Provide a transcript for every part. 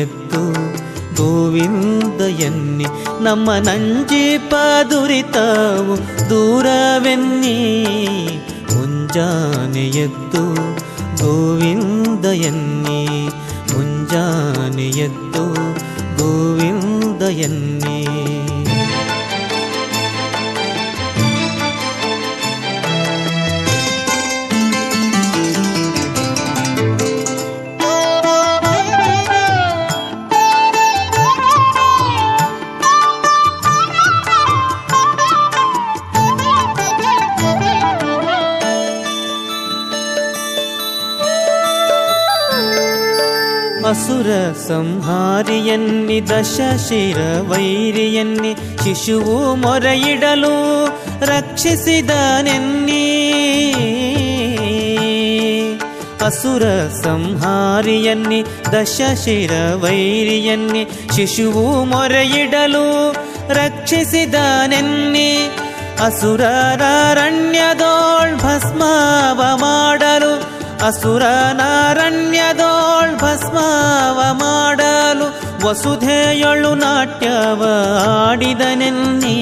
ಎತ್ತು ಗೋವಿಂದ ಎನ್ನಿ ನಮ್ಮ ನಂಜೀಪ ದುರಿತವು ದೂರವೆನ್ನಿ ಮುಂಜಾನೆ ಎದ್ದು ಗೋವಿಂದ ಎನ್ನಿ ಮುಂಜಾನೆ ಎದ್ದು ಗೋವಿಂದ ಎನ್ನಿ. ಅಸುರ ಸಂಹಾರಿಯನ್ನಿ ದಶಶಿರ ವೈರಿಯನ್ನಿ ಶಿಶುವು ಮೊರೆಯಿಡಲು ರಕ್ಷಿಸಿದನೆನ್ನಿ. ಅಸುರ ಸಂಹಾರಿಯನ್ನಿ ದಶಶಿರ ವೈರಿಯನ್ನಿ ಶಿಶುವು ಮೊರೆಯಿಡಲು ರಕ್ಷಿಸಿದನೆನ್ನಿ. ಅಸುರರಣ್ಯದೋಳ್ ಭಸ್ಮವ ಮಾಡಲು ಅಸುರನಾರಣ್ಯದೋಳ್ ಭಸ್ಮವ ಮಾಡಲು ವಸುಧೆಯೊಳು ನಾಟ್ಯವ ಆಡಿದನೆನ್ನಿ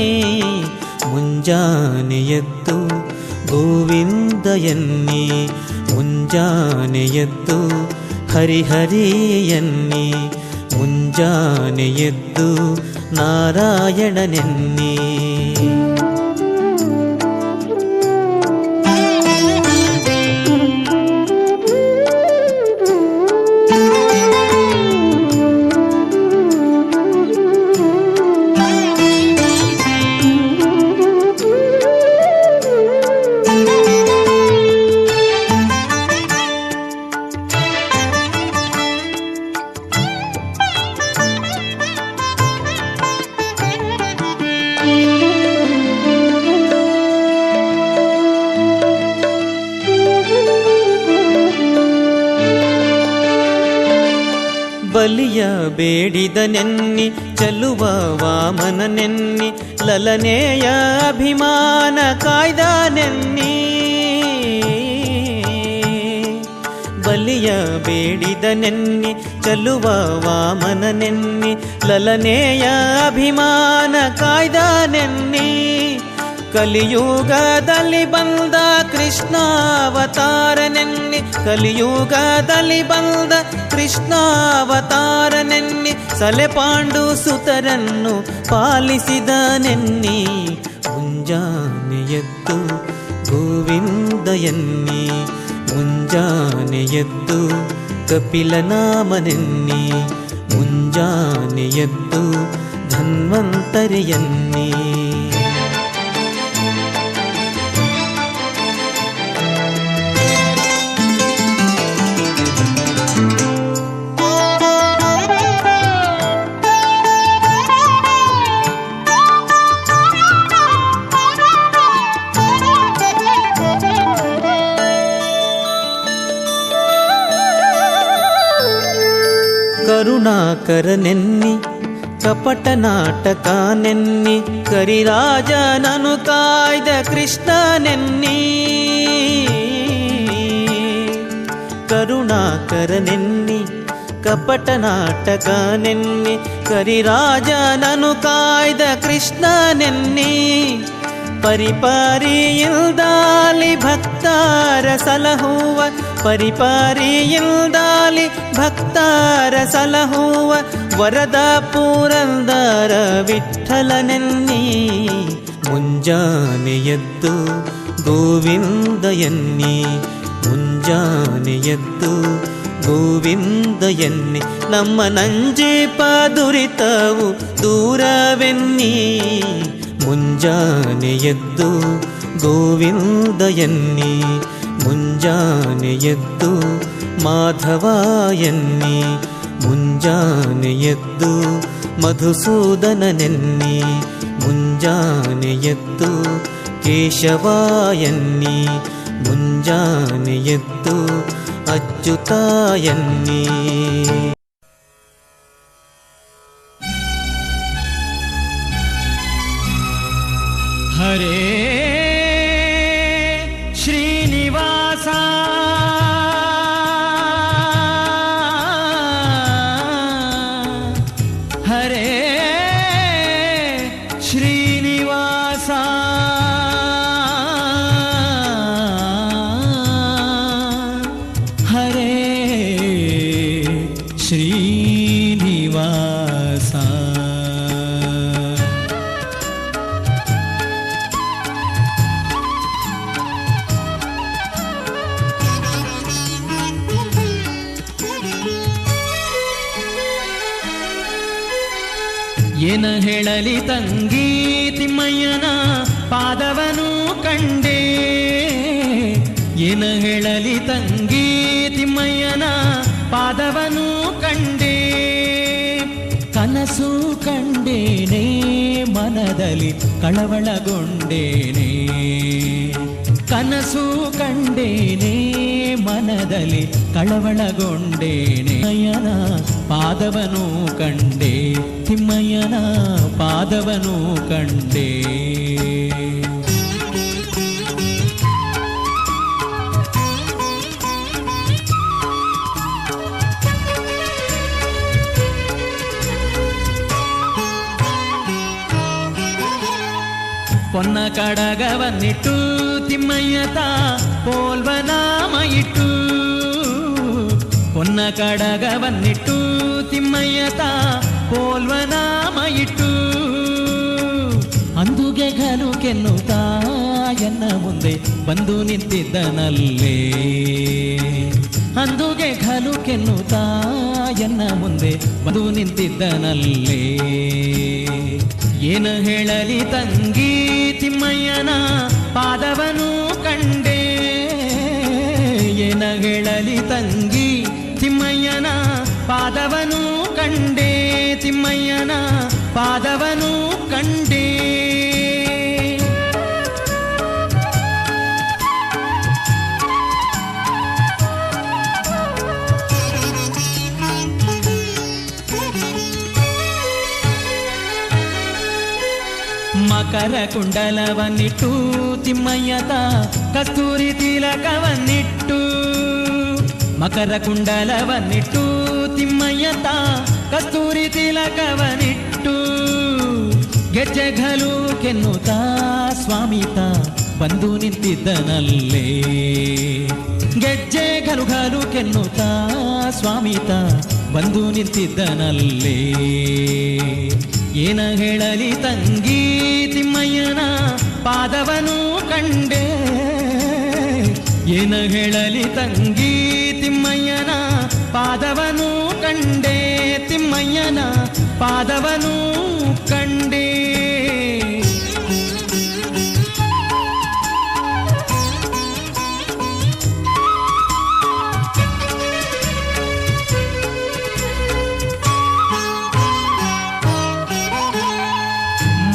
ಮುಂಜಾನೆ ಎದ್ದು ಗೋವಿಂದ ಎನ್ನಿ ಮುಂಜಾನೆ ಎದ್ದು ಹರಿಹರಿ ಎನ್ನಿ ಮುಂಜಾನೆ ಎದ್ದು ನಾರಾಯಣನೆನ್ನಿ. ಬಲಿಯ ಬೇಡಿದನೆನ್ನಿ ಚಲುವ ವಾಮನನೆನ್ನಿ ಲಲನೆಯ ಅಭಿಮಾನ ಕಾಯ್ದನೆನ್ನಿ. ಬಲಿಯ ಬೇಡಿದನೆನ್ನಿ ಚಲುವ ವಾಮನನೆನ್ನಿ ಲಲನೆಯ ಅಭಿಮಾನ ಕಾಯ್ದನೆನ್ನಿ. ಕಲಿಯುಗದಲ್ಲಿ ಬಂದ ಕೃಷ್ಣಾವತಾರನೆನ್ನಿ ಕಲಿಯುಗದಲ್ಲಿ ಬಂದ ಕೃಷ್ಣಾವತಾರನೆನ್ನಿ ಸಲೆಪಾಂಡು ಸುತರನ್ನು ಪಾಲಿಸಿದನೆನ್ನಿ ಮುಂಜಾನೆ ಎದ್ದು ಗೋವಿಂದ ಎನ್ನಿ ಮುಂಜಾನೆ ಎದ್ದು ಕಪಿಲನಾಮನೆನ್ನಿ ಮುಂಜಾನೆ ಎದ್ದು ಧನ್ವಂತರಿಯನ್ನಿ. ಕರುಣಾಕರನೆನ್ನಿ ಕಪಟ ನಾಟಕನೆನ್ನಿ ಕರಿರಾಜನನು ಕಾಯ್ದ ಕೃಷ್ಣನೆನ್ನಿ. ಕರುಣಾಕರನೆನ್ನಿ ಕಪಟ ನಾಟಕನೆನ್ನಿ ಕರಿರಾಜನನು ಕಾಯ್ದ ಕೃಷ್ಣನೆನ್ನಿ. ಪರಿಪಾರಿಯಿಲ್ದಾಲಿ ಭಕ್ತರ ಸಲಹುವ ಪರಿಪಾರಿಯಿಲ್ದಾಲಿ ಭಕ್ತರ ಸಲಹುವ ವರದ ಪುರಂದರ ವಿಠಲನೆನ್ನಿ ಮುಂಜಾನೆ ಎದ್ದು ಗೋವಿಂದ ಎನ್ನಿ ಮುಂಜಾನೆ ಎದ್ದು ಗೋವಿಂದ ಎನ್ನಿ ನಮ್ಮ ನಂಜೀಪ ದುರಿತವು ದೂರವೆನ್ನಿ ಮುಂಜಾನೆ ಎದ್ದು ಗೋವಿಂದ ಎನ್ನಿ ಮುಂಜಾನೆ ಎದ್ದು ಮಾಧವ ಎನ್ನಿ ಮುಂಜಾನೆ ಎದ್ದು ಮಧುಸೂದನನೆನ್ನಿ ಮುಂಜಾನೆ ಎದ್ದು ಕೇಶವ ಎನ್ನಿ ಮುಂಜಾನೆ ಎದ್ದು ಅಚ್ಯುತ ಎನ್ನಿ. ಹರೇ ಶ್ರೀನಿವಾಸ ಹರೇ ಶ್ರೀನಿವಾಸ ಹರೇ ಶ್ರೀನಿವಾಸ. ಏನ ಹೇಳಲಿ ತಂಗಿ ತಿಮ್ಮಯ್ಯನ ಪಾದವನು ಕಂಡೆ, ಏನ ಹೇಳಲಿ ತಂಗಿ ತಿಮ್ಮಯ್ಯನ ಪಾದವನು ಕಂಡೆ. ಕನಸು ಕಂಡೇನೆ ಮನದಲ್ಲಿ ಕಳವಳಗೊಂಡೇನೆ, ಕನಸು ಕಂಡೇನೆ ಮನದಲ್ಲಿ ಕಳವಳಗೊಂಡೇನೆ. ತಿಮ್ಮಯ್ಯನ ಪಾದವನು ಕಂಡೆ, ತಿಮ್ಮಯ್ಯನ ಪಾದವನು ಕಂಡೆ. ಪೊನ್ನ ಕಡಗವನ್ನಿಟ್ಟು ತಿಮ್ಮಯ್ಯತ ಪೋಲ್ವನಾಮ ಇಟ್ಟು, ಪೊನ್ನ ಕಡಗವನ್ನಿಟ್ಟು ತಿಮ್ಮಯ್ಯತ ಪೋಲ್ವನಾಮ ಇಟ್ಟು. ಅಂದುಗೆ ಘನು ಕೆನ್ನುತ್ತಾ ಎನ್ನ ಮುಂದೆ ಬಂದು ನಿಂತಿದ್ದನಲ್ಲೇ, ಅಂದುಗೆ ಘನು ಕೆನ್ನುತ್ತಾ ಎನ್ನ ಮುಂದೆ ಬಂದು ನಿಂತಿದ್ದನಲ್ಲೇ. ಏನ ಹೇಳಲಿ ತಂಗಿ ತಿಮ್ಮಯ್ಯನ ಪಾದವನು ಕಂಡೆ, ಏನ ಹೇಳಲಿ ತಂಗಿ ತಿಮ್ಮಯ್ಯನ ಪಾದವನು ಕಂಡೆ, ತಿಮ್ಮಯ್ಯನ ಪಾದವನು ಕಂಡೆ. ಮಕರ ಕುಂಡಲವನ್ನಿಟ್ಟು ತಿಮ್ಮಯ್ಯತ ಕಸ್ತೂರಿ ತಿಲಕವನ್ನಿಟ್ಟು, ಮಕರ ಕುಂಡಲವನ್ನಿಟ್ಟು ತಿಮ್ಮಯ್ಯತ ಕಸ್ತೂರಿ ತಿಲಕವನ್ನಿಟ್ಟು. ಗೆಜ್ಜೆ ಘಲು ಕೆನ್ನುತ್ತಾ ಸ್ವಾಮಿತ ಬಂದು ನಿಂತಿದ್ದನಲ್ಲೇ, ಗೆಜ್ಜೆ ಘಲು ಘಲು ಕೆನ್ನುತ್ತಾ ಸ್ವಾಮಿತ ಬಂದು ನಿಂತಿದ್ದನಲ್ಲೇ. ಏನ ಹೇಳಲಿ ತಂಗಿ ತಿಮ್ಮಯ್ಯನ ಪಾದವನು ಕಂಡೆ, ಏನ ಹೇಳಲಿ ತಂಗಿ ತಿಮ್ಮಯ್ಯನ ಪಾದವನು ಕಂಡೆ, ತಿಮ್ಮಯ್ಯನ ಪಾದವನು ಕಂಡೆ.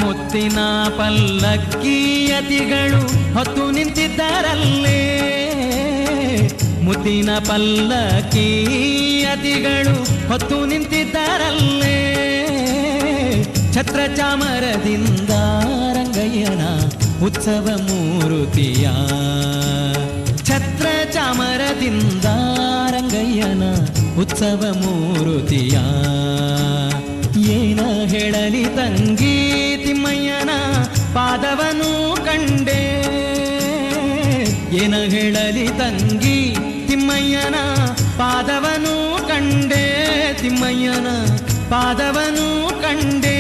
ಮುತ್ತಿನ ಪಲ್ಲಕ್ಕಿಯತಿಗಳು ಹೊತ್ತು ನಿಂತಿದ್ದರಲ್ಲೇ, ಮುತ್ತಿನ ಪಲ್ಲಕ್ಕಿಯತಿಗಳು ಹೊತ್ತು ನಿಂತಿದ್ದರಲ್ಲೇ. ಛತ್ರ ಚಾಮರದಿಂದ ರಂಗಯ್ಯನ ಉತ್ಸವ ಮೂರುತಿಯ, ಛತ್ರ ಚಾಮರದಿಂದ ರಂಗಯ್ಯನ ಉತ್ಸವ ಮೂರುತಿಯ. ಏನ ಹೇಳಲಿ ತಂಗಿ ತಿಮ್ಮಯ್ಯನ ಪಾದವನು ಕಂಡೆ, ಏನ ಹೇಳಲಿ ತಂಗಿ ತಿಮ್ಮಯ್ಯನ ಪಾದವನು ಕಂಡೆ, ತಿಮ್ಮಯ್ಯನ ಪಾದವನು ಕಂಡೆ.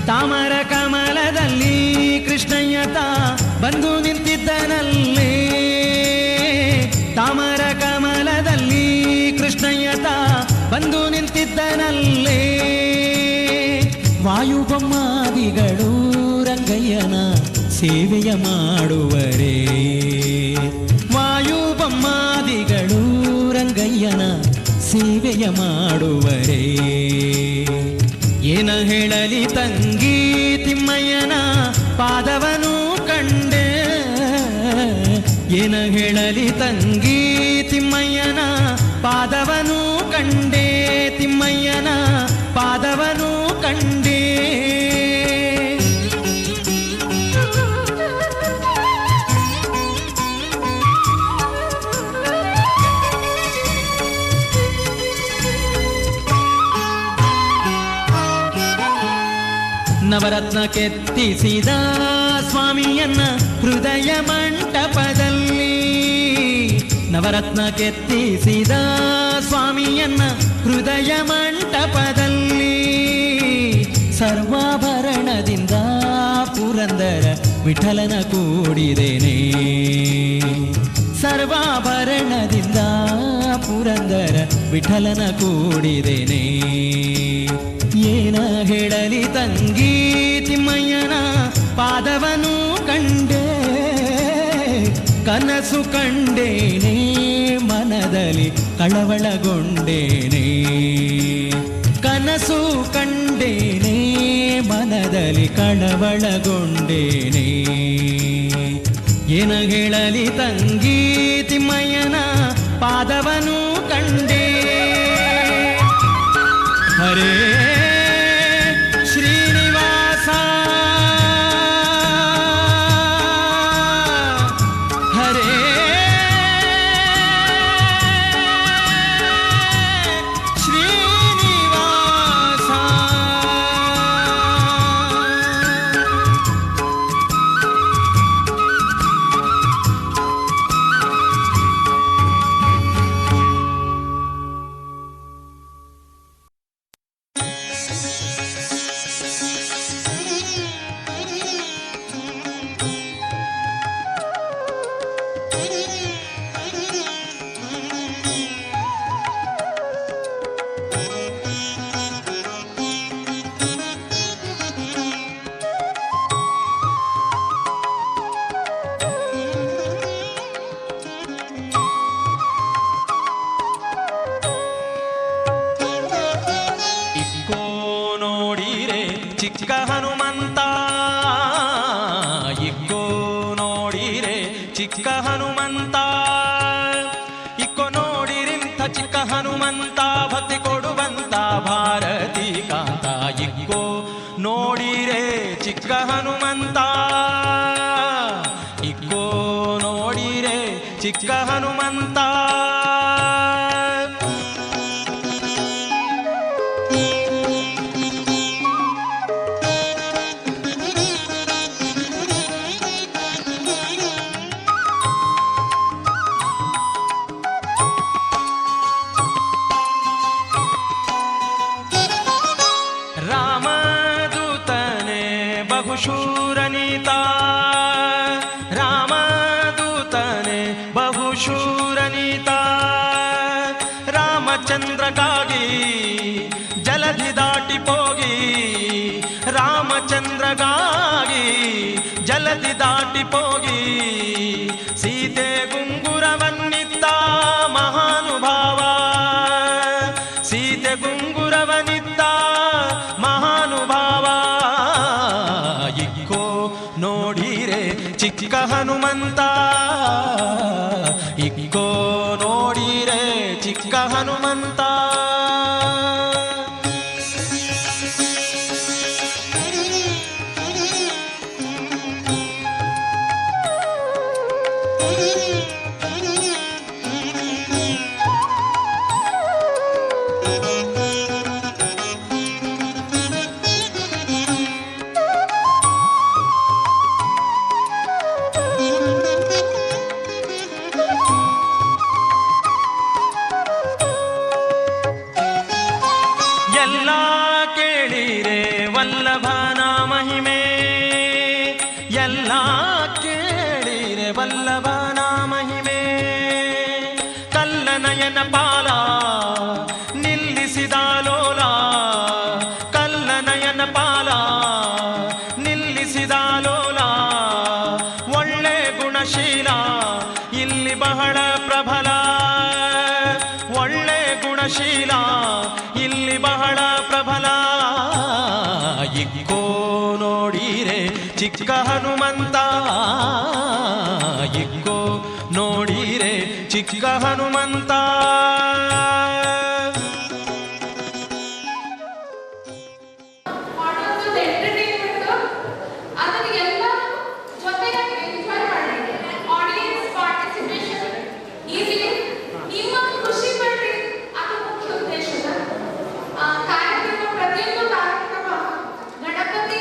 ತಾಮರ ಕಮಲದಲ್ಲಿ ಕೃಷ್ಣಯ್ಯತ ಬಂದು ನಿಂತಿದ್ದನಲ್ಲೇ, ತಾಮರ ಕಮಲದಲ್ಲಿ ಕೃಷ್ಣಯ್ಯತ ಬಂದು ನಿಂತಿದ್ದನಲ್ಲೇ. ವಾಯುಬೊಮ್ಮಾದಿಗಳು ರಂಗಯ್ಯನ ಸೇವೆಯ ಮಾಡುವರೇ, ವಾಯುಬೊಮ್ಮಾದಿಗಳು ರಂಗಯ್ಯನ ಸೇವೆಯ ಮಾಡುವರೇ. ಏನ ಹೇಳಲಿ ತಂಗಿ ತಿಮ್ಮಯ್ಯನ ಪಾದವನು ಕಂಡೆ, ಏನ ಹೇಳಲಿ ತಂಗಿ ತಿಮ್ಮಯ್ಯನ ಪಾದವನು ಕಂಡೆ, ತಿಮ್ಮಯ್ಯನ ಪಾದವನು ನವರತ್ನ ಕೆತ್ತಿಸಿದ ಸ್ವಾಮಿಯನ್ನ ಹೃದಯ ಮಂಟಪದಲ್ಲಿ, ನವರತ್ನ ಕೆತ್ತಿಸಿದ ಸ್ವಾಮಿಯನ್ನ ಹೃದಯ ಮಂಟಪದಲ್ಲಿ, ಸರ್ವಾಭರಣದಿಂದ ಪುರಂದರ ವಿಠಲನ ಕೂಡಿದೇನೆ, ಸರ್ವಾಭರಣದಿಂದ ಪುರಂದರ ವಿಠಲನ ಕೂಡಿದೇನೆ. ಏನ ಹೇಳಲಿ ತಂಗಿ ತಿಮ್ಮಯ್ಯನ ಪಾದವನು ಕಂಡೆ, ಕನಸು ಕಂಡೇನೆ ಮನದಲ್ಲಿ ಕಳವಳಗೊಂಡೇನೆ, ಕನಸು ಕಂಡೇನೆ ಮನದಲ್ಲಿ ಕಳವಳಗೊಂಡೇನೆ. ಏನ ಹೇಳಲಿ ತಂಗಿ ತಿಮ್ಮಯ್ಯನ ಪಾದವನು ಕಂಡೆ. ಹರೇ ಶ್ರೀನಿವಾಸ ಹರೇ ಶ್ರೀನಿವಾಸ. ಚಿಕ್ಕ ಹನುಮಂತ ಇಕ್ಕೋ ನೋಡಿರೆ ಚಿಕ್ಕ ಹನುಮಂತ, ಇಕ್ಕೋ ನೋಡಿರಿಂಥ ಚಿಕ್ಕ ಹನುಮಂತ, ಭಕ್ತಿ ಕೊಡುವಂತ ಭಾರತಿ ಕಾಂತ. ಇಕ್ಕೋ ನೋಡಿರೆ ಚಿಕ್ಕ ಹನುಮಂತ, ಇಕ್ಕೋ ನೋಡಿರೆ ಚಿಕ್ಕ ಹನುಮಂತ. ಬಹುಶೂರನೀತಾ ರಾಮದೂತನೆ ಬಹುಶೂರನೀತಾ, ರಾಮಚಂದ್ರಗಾಗಿ ಜಲಧಿ ದಾಟಿ ಹೋಗಿ, ರಾಮಚಂದ್ರಗಾಗಿ ಜಲಧಿ ದಾಟಿ ಹೋಗಿ, ಸೀತೆ ಗುಂಗುರವನ್ನಿತ್ತ ಮಹಾನುಭಾವ, ಸೀತೆ ಗುಂಗುರವನ್ನಿತ್ತ ಮಹಾನುಭಾವ. ಇಕ್ಕೋ ನೋಡಿರೆ ಚಿಕ್ಕ ಹನುಮಂತ, ಇಕ್ಕೋ ನೋಡಿರೆ ಚಿಕ್ಕ ಹನುಮಂತ. ಎಲ್ಲ ಕೇಳಿರೆ ವಲ್ಲಭನ ಮಹಿಮೆ, ಎಲ್ಲ ಕೇಳಿರೆ ವಲ್ಲಭನ ಮಹಿಮೆ. ಕಲ್ಲನಯನ ಪಾಲ ನಿಲ್ಲಿಸಿದ ಲೋಲ, ಕಲ್ಲನಯನ ಪಾಲ ನಿಲ್ಲಿಸಿದ ಲೋಲ. ಒಳ್ಳೆ ಗುಣಶೀಲ ಇಲ್ಲಿ ಬಹಳ ಪ್ರಬಲ, ಒಳ್ಳೆ ಗುಣಶೀಲ ಇಲ್ಲಿ ಬಹಳ ಪ್ರಬಲ. ಇಕ್ಕೋ ನೋಡಿರೆ ಚಿಕ್ಕ ಹನುಮಂತ, ಇಕ್ಕೋ ನೋಡಿರೆ ಚಿಕ್ಕ ಹನುಮಂತ. ಕಾರ್ಯಕ್ರಮ ಪ್ರತಿಯೊಂದು ಕಾರ್ಯಕ್ರಮ ಗಣಪತಿ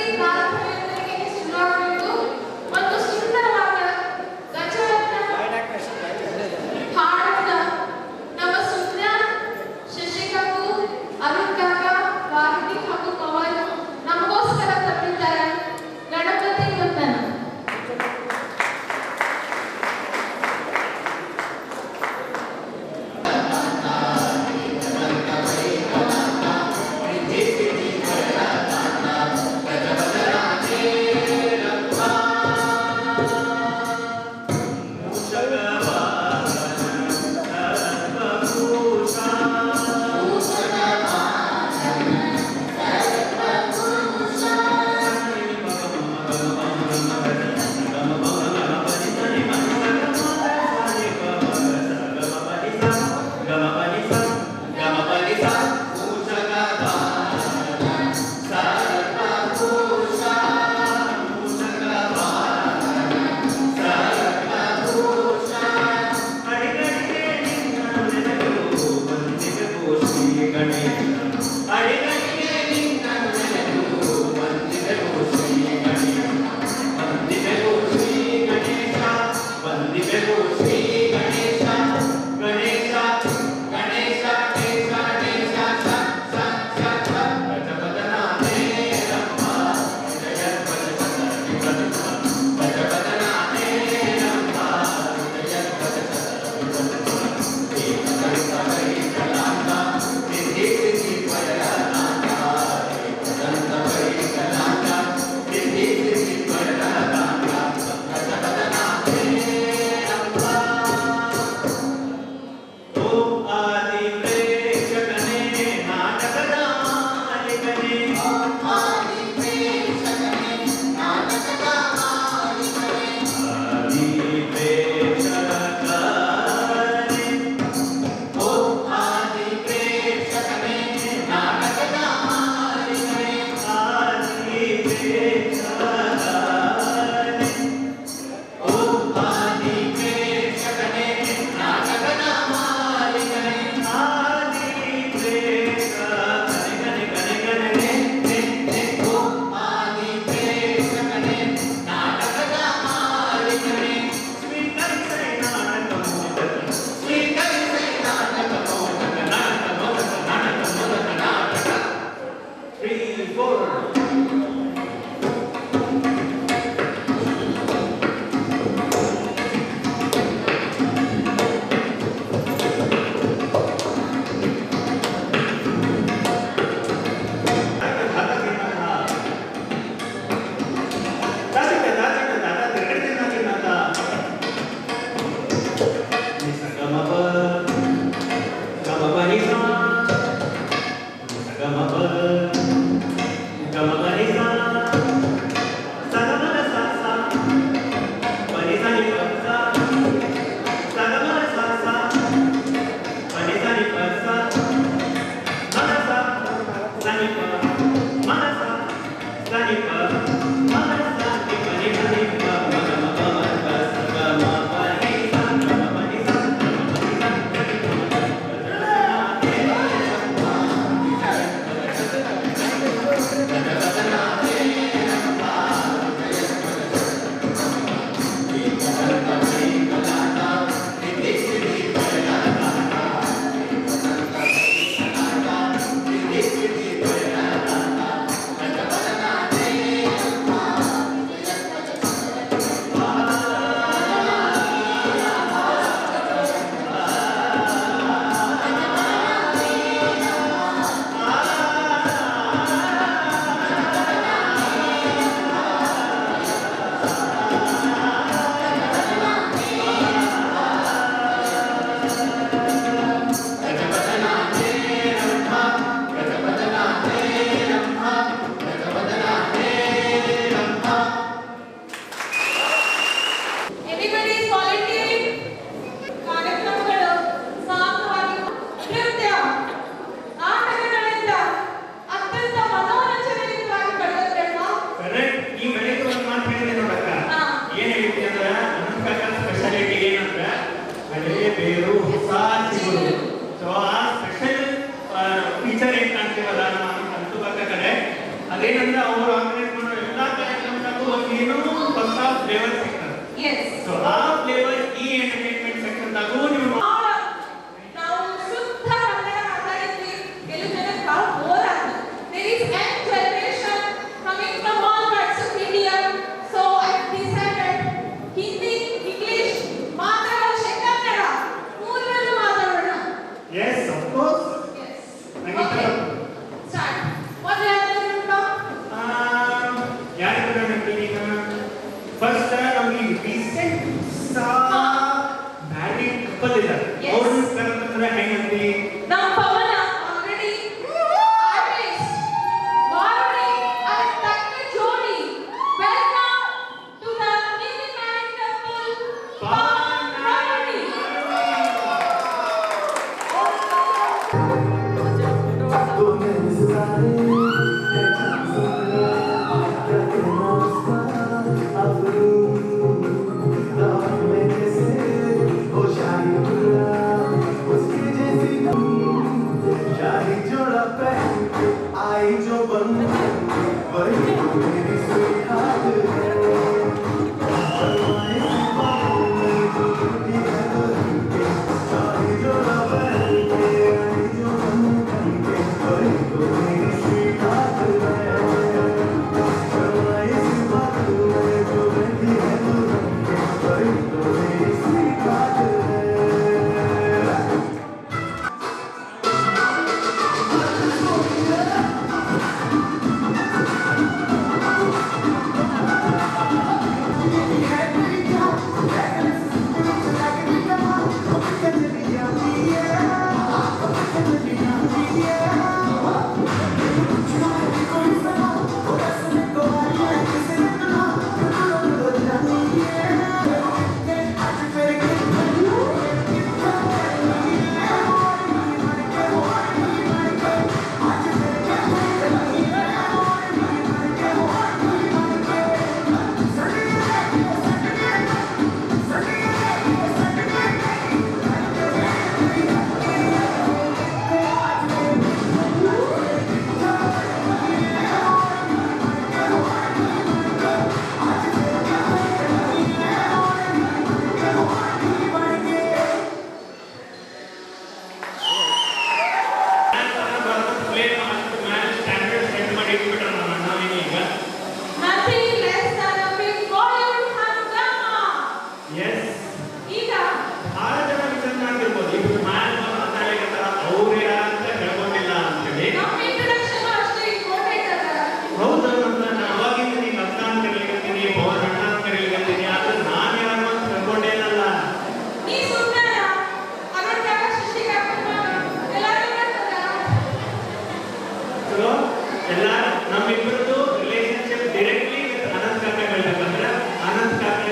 ಎಲ್ಲ ನಮ್ಮಿಬ್ಬರದು ರಿಲೇಶನ್ಶಿಪ್ ಡೈರೆಕ್ಟ್ಲಿ ವಿತ್ ಅನಂತ್ ಕಾಕ ಹೇಳ್ಬೇಕಂದ್ರೆ ಅನಂತ್ ಕಾಕ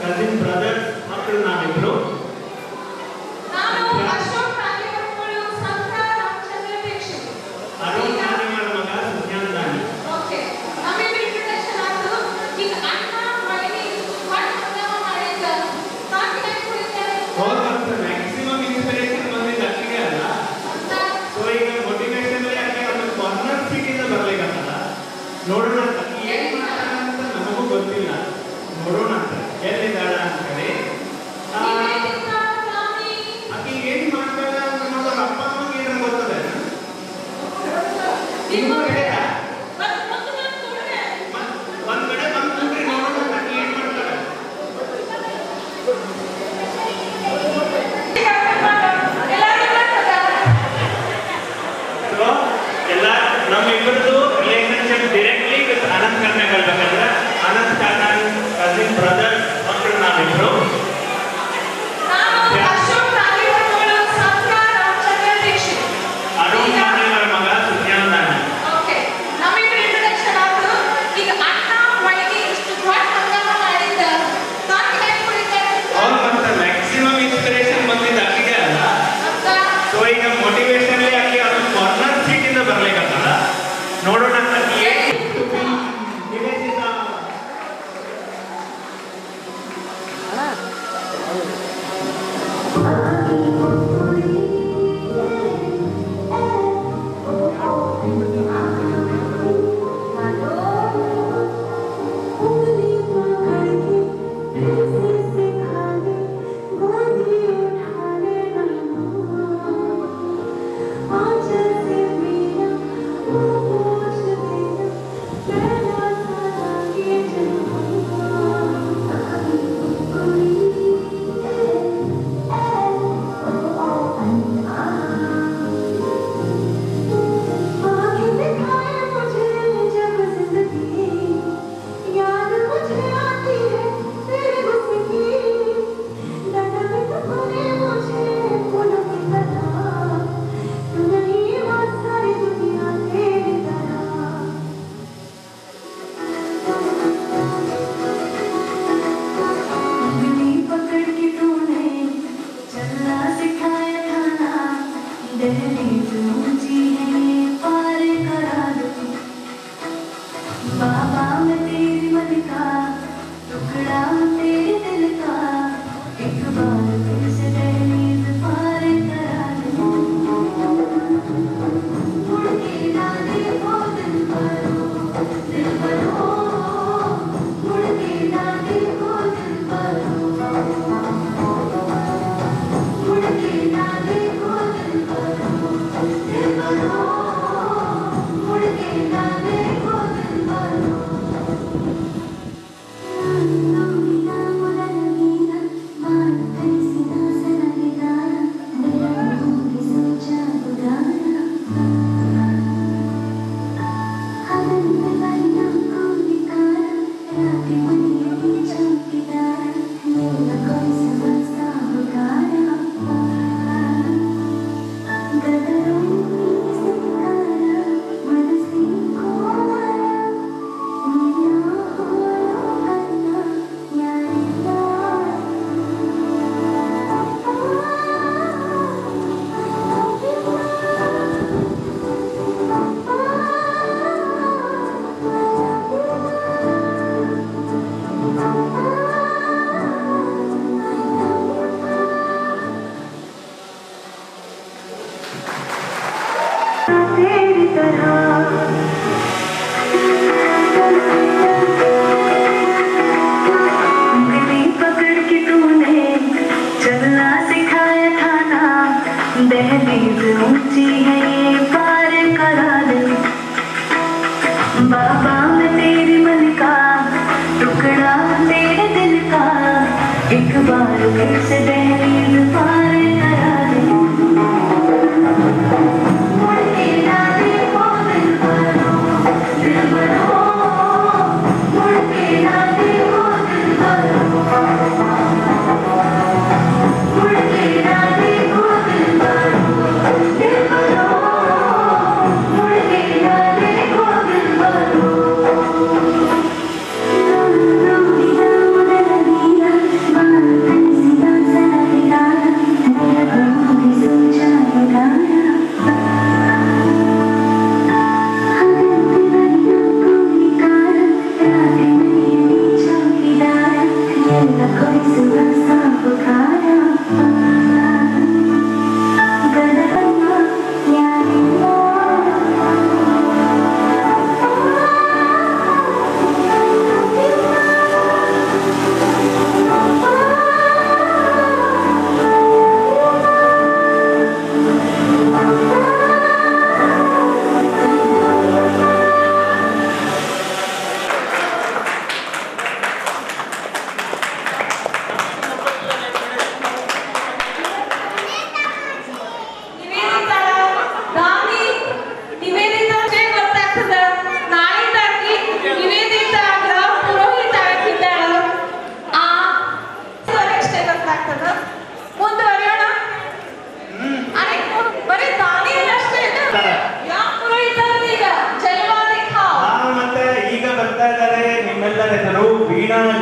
ಕಸಿನ್ ಬ್ರದರ್ ಮಕ್ಕಳು ನಾವಿಬ್ರು. ಅರುಣ್ ನಾನಿಮಾಳ ಮಗ ಸುಜ್ಞಾನ ದಾನಿ. ಹೋದ ವರ್ಷ ಮ್ಯಾಕ್ಸಿಮಮ್ ಇನ್ಸ್ಪಿರೇಷನ್ ಬಂದಿದ್ದು ಅಕ್ಕಿಗೆ ಅಲ್ಲ. ಸೊ ಈಗ ಮೋಟಿವೇಶನ್ ಯಾಕೆ ಅವ್ರಿಗೆ ಕಾರ್ನರ್ ಸೀಟಿಂದ ಬರ್ಲಿಕ್ಕಲ್ಲ. ನೋಡೋಣ ಅಕ್ಕಿ ಏನ್ ಮಾಡ್ತಾಳ ಅಂತ ನಮಗೂ ಗೊತ್ತಿಲ್ಲ. ನೋಡೋಣ ಅಂತ ಎಲ್ಲಿದ್ದಾಳ ಅಂತ ಹೇಳಿ. ಅಕ್ಕಿ ಏನ್ ಮಾಡ್ತಾಳ ಅಂತ ನೋಡೋಣ. ಅಪ್ಪ ಅಮ್ಮಗೆ ಏನಾರ ಗೊತ್ತದೆ ನಿಮಗೂ ಹೇಳಿದ ಒಂದ್ ಕಡೆ ಬಂದು ನೋಡ್ರಿ. ನೋಡೋಣ ಅಕ್ಕಿ ಏನ್ ಮಾಡ್ತಾಳ. ಸೊ ಎಲ್ಲ ನಮ್ಮಿಬ್ಬರದು ರಿಲೇಶನ್ಶಿಪ್ ಡೈರೆಕ್ಟ್ಲಿ ವಿತ್ ಅನಂತ್ ಕಾಕ ಹೇಳ್ಬೇಕಂದ್ರೆ ಅನಂತ್ ಕಾಕ ಕಸಿನ್ ಬ್ರದರ್ ಮಕ್ಕಳು ನಾವಿಬ್ರು. ಅರುಣ್ ನಾನಿಮಾಳ ಮಗ ಸುಜ್ಞಾನ ದಾನಿ. ಅವ್ರು ಮತ್ತೆ ಮ್ಯಾಕ್ಸಿಮಮ್ ಇನ್ಸ್ಪಿರೇಷನ್ ಬಂದಿದ್ದು ಅಕ್ಕಿಗೆ ಅಲ್ಲ. ಸೊ ಈಗ ಮೋಟಿವೇಶನ್ ಅಕ್ಕಿ ಅವ್ರ ಕಾರ್ನರ್ ಸೀಟಿಂದ ಬರ್ಲಿಕ್ಕಲ್ಲ. ನೋಡೋಣ ಅಕ್ಕಿ ಏನ್ ನಿವೇದಿತ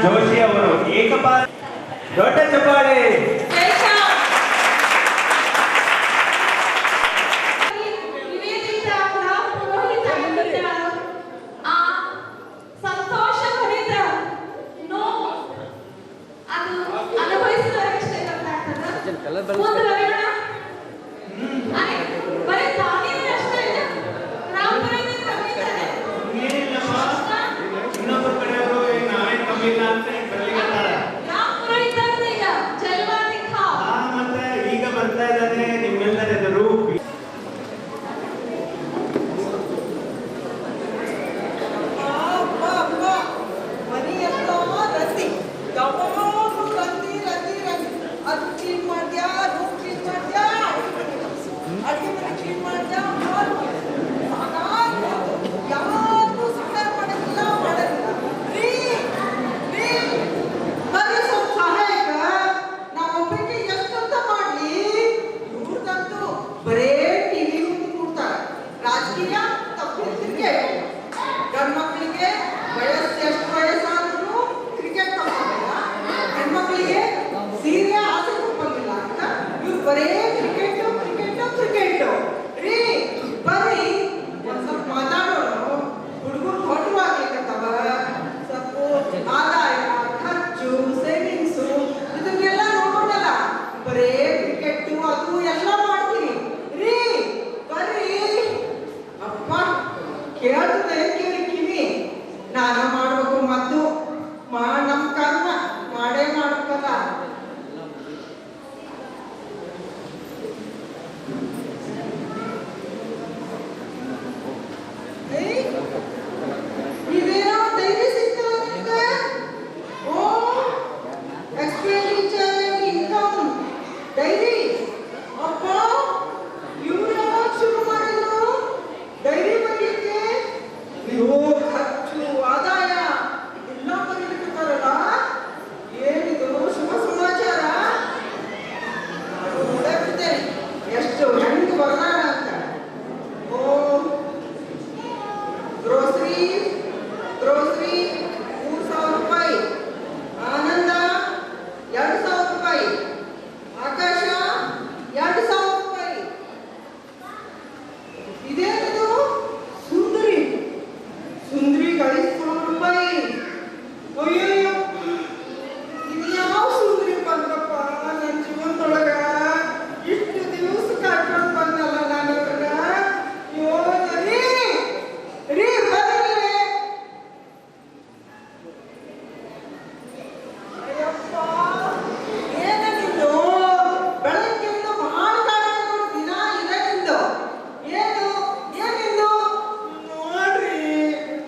ಜೋಶಿ ಅವರು ಏಕಪಾದ ದೊಡ್ಡ ಚಪ್ಪಾಳೆ. ಇನ್ನೊಬ್ಬರ ಕಡೆಯವರು ನಾವೇ ಕಮ್ಮಿ ಇಲ್ಲ ಅಂತ ಬರ್ಲಿಕ್ಕತ್ತಾರ. ಮತ್ತೆ ಈಗ ಬರ್ತಾ ಇದ್ದಾನೆ ನಿಮ್ಮೆಲ್ಲರ ಎದುರು ಬರೇ ಟಿವಿ ಮುಂದೆ ಕೂಡ್ತಾರೆ. ರಾಜಕೀಯ ತಪ್ಪು ಕ್ರಿಕೆಟ್. ಗಂಡ್ಮಕ್ಳಿಗೆ ಎಷ್ಟು ವಯಸ್ಸಾದ್ರೂ ಕ್ರಿಕೆಟ್ ತಪ್ಪಿಲ್ಲ, ಹೆಣ್ಮಕ್ಳಿಗೆ ಸೀರೆ ಆಸೆ ತಪ್ಪಂಗಿಲ್ಲ ಅಂತ ಇವ್ರು ಬರೇ ಕ್ರಿಕೆಟ್ ಕ್ರಿಕೆಟ್ ಕ್ರಿಕೆಟ್ ರೀ. ಬರ್ರಿ ಒಂದ್ ಸ್ವಲ್ಪ ಮಾತಾಡೋಣ. ಹುಡುಗರು ಹೊಟ್ಟುವಾಗ್ಲಿಕ್ಕತ್ತವ, ಸ್ವಲ್ಪ ಆದಾಯ ಖರ್ಚು ಸೇವಿಂಗ್ಸು ಇದನ್ನೆಲ್ಲ ನೋಡೋಣಲ್ಲ. ಬರೇ ಕ್ರಿಕೆಟ್ ಅದು ಎಲ್ಲ ಮಾಡ್ತೀರಿ ರೀ. ಬರ್ರಿ ಅಪ್ಪ ಕೇಳ್ತದೆ ಕೇಳಿ ಕಿವಿ. ನಾನ ಮಾಡ್ಬೇಕು ಮದ್ದು ನಮ್ ಕರ್ಮ ಮಾಡೇ ಮಾಡ್ಬೇಕಲ್ಲ. ಇದೇನೋ ಧೈರ್ಯ ಸಿಗ್ತದ ನಿಮ್ಗೆ? ಓ ಎಕ್ಸ್ಪೆಂಡಿಚರ್ ಇನ್ಕಮ್ ಡೈರಿ. ಅಪ್ಪ ಇವ್ರು ಯಾವಾಗ ಶುರು ಮಾಡಿದ್ರು ಡೈರಿ ಬರೀಲಿಕ್ಕೆ? ನೀವು ಖರ್ಚು ಆದಾಯ ಎಲ್ಲ ಬರೀಲಿಕ್ಕಿರ್ತಾರಲ್ಲ, ಏನಿದು ಶುಭ ಸಮಾಚಾರ? ನೋಡೇ ಬಿಡ್ತೇನೆ ಎಷ್ಟು ಹೆಂಗ್ ಬರ್ದಾರ ಅಂತ. ಓ ಗ್ರೋಸರಿ 3,000 ರೂಪಾಯಿ, ಆನಂದ 2,000 ರೂಪಾಯಿ, ಆಕಾಶ 2,000 ರೂಪಾಯಿ. ಇದೇನಿದು ಸುಂದರಿ 5,000 ರೂಪಾಯಿ. ಅಯ್ಯಯ್ಯೋ ಇದು ಯಾವ ಸುಂದರಿ ಬಂದಪ್ಪ ನನ್ನ ಜೀವನದೊಳಗ? ಇಷ್ಟು ದಿವಸ ಕರ್ಕೊಂಡು ಬಂದಲ್ಲ ನಾನು ಇವ್ರನ್ನ. ಅಯ್ಯೋ ರೀ ಬರ್ರಿ. ಅಯ್ಯಪ್ಪ ಏನ ನಿಂದು ಬೆಳಗ್ಗೆಯಿಂದ ಮಾಡ್ಕೊಂಡು ದಿನ ಇದೆ ನಿಂದು. ಏನಿಂದು ನೋಡ್ರಿ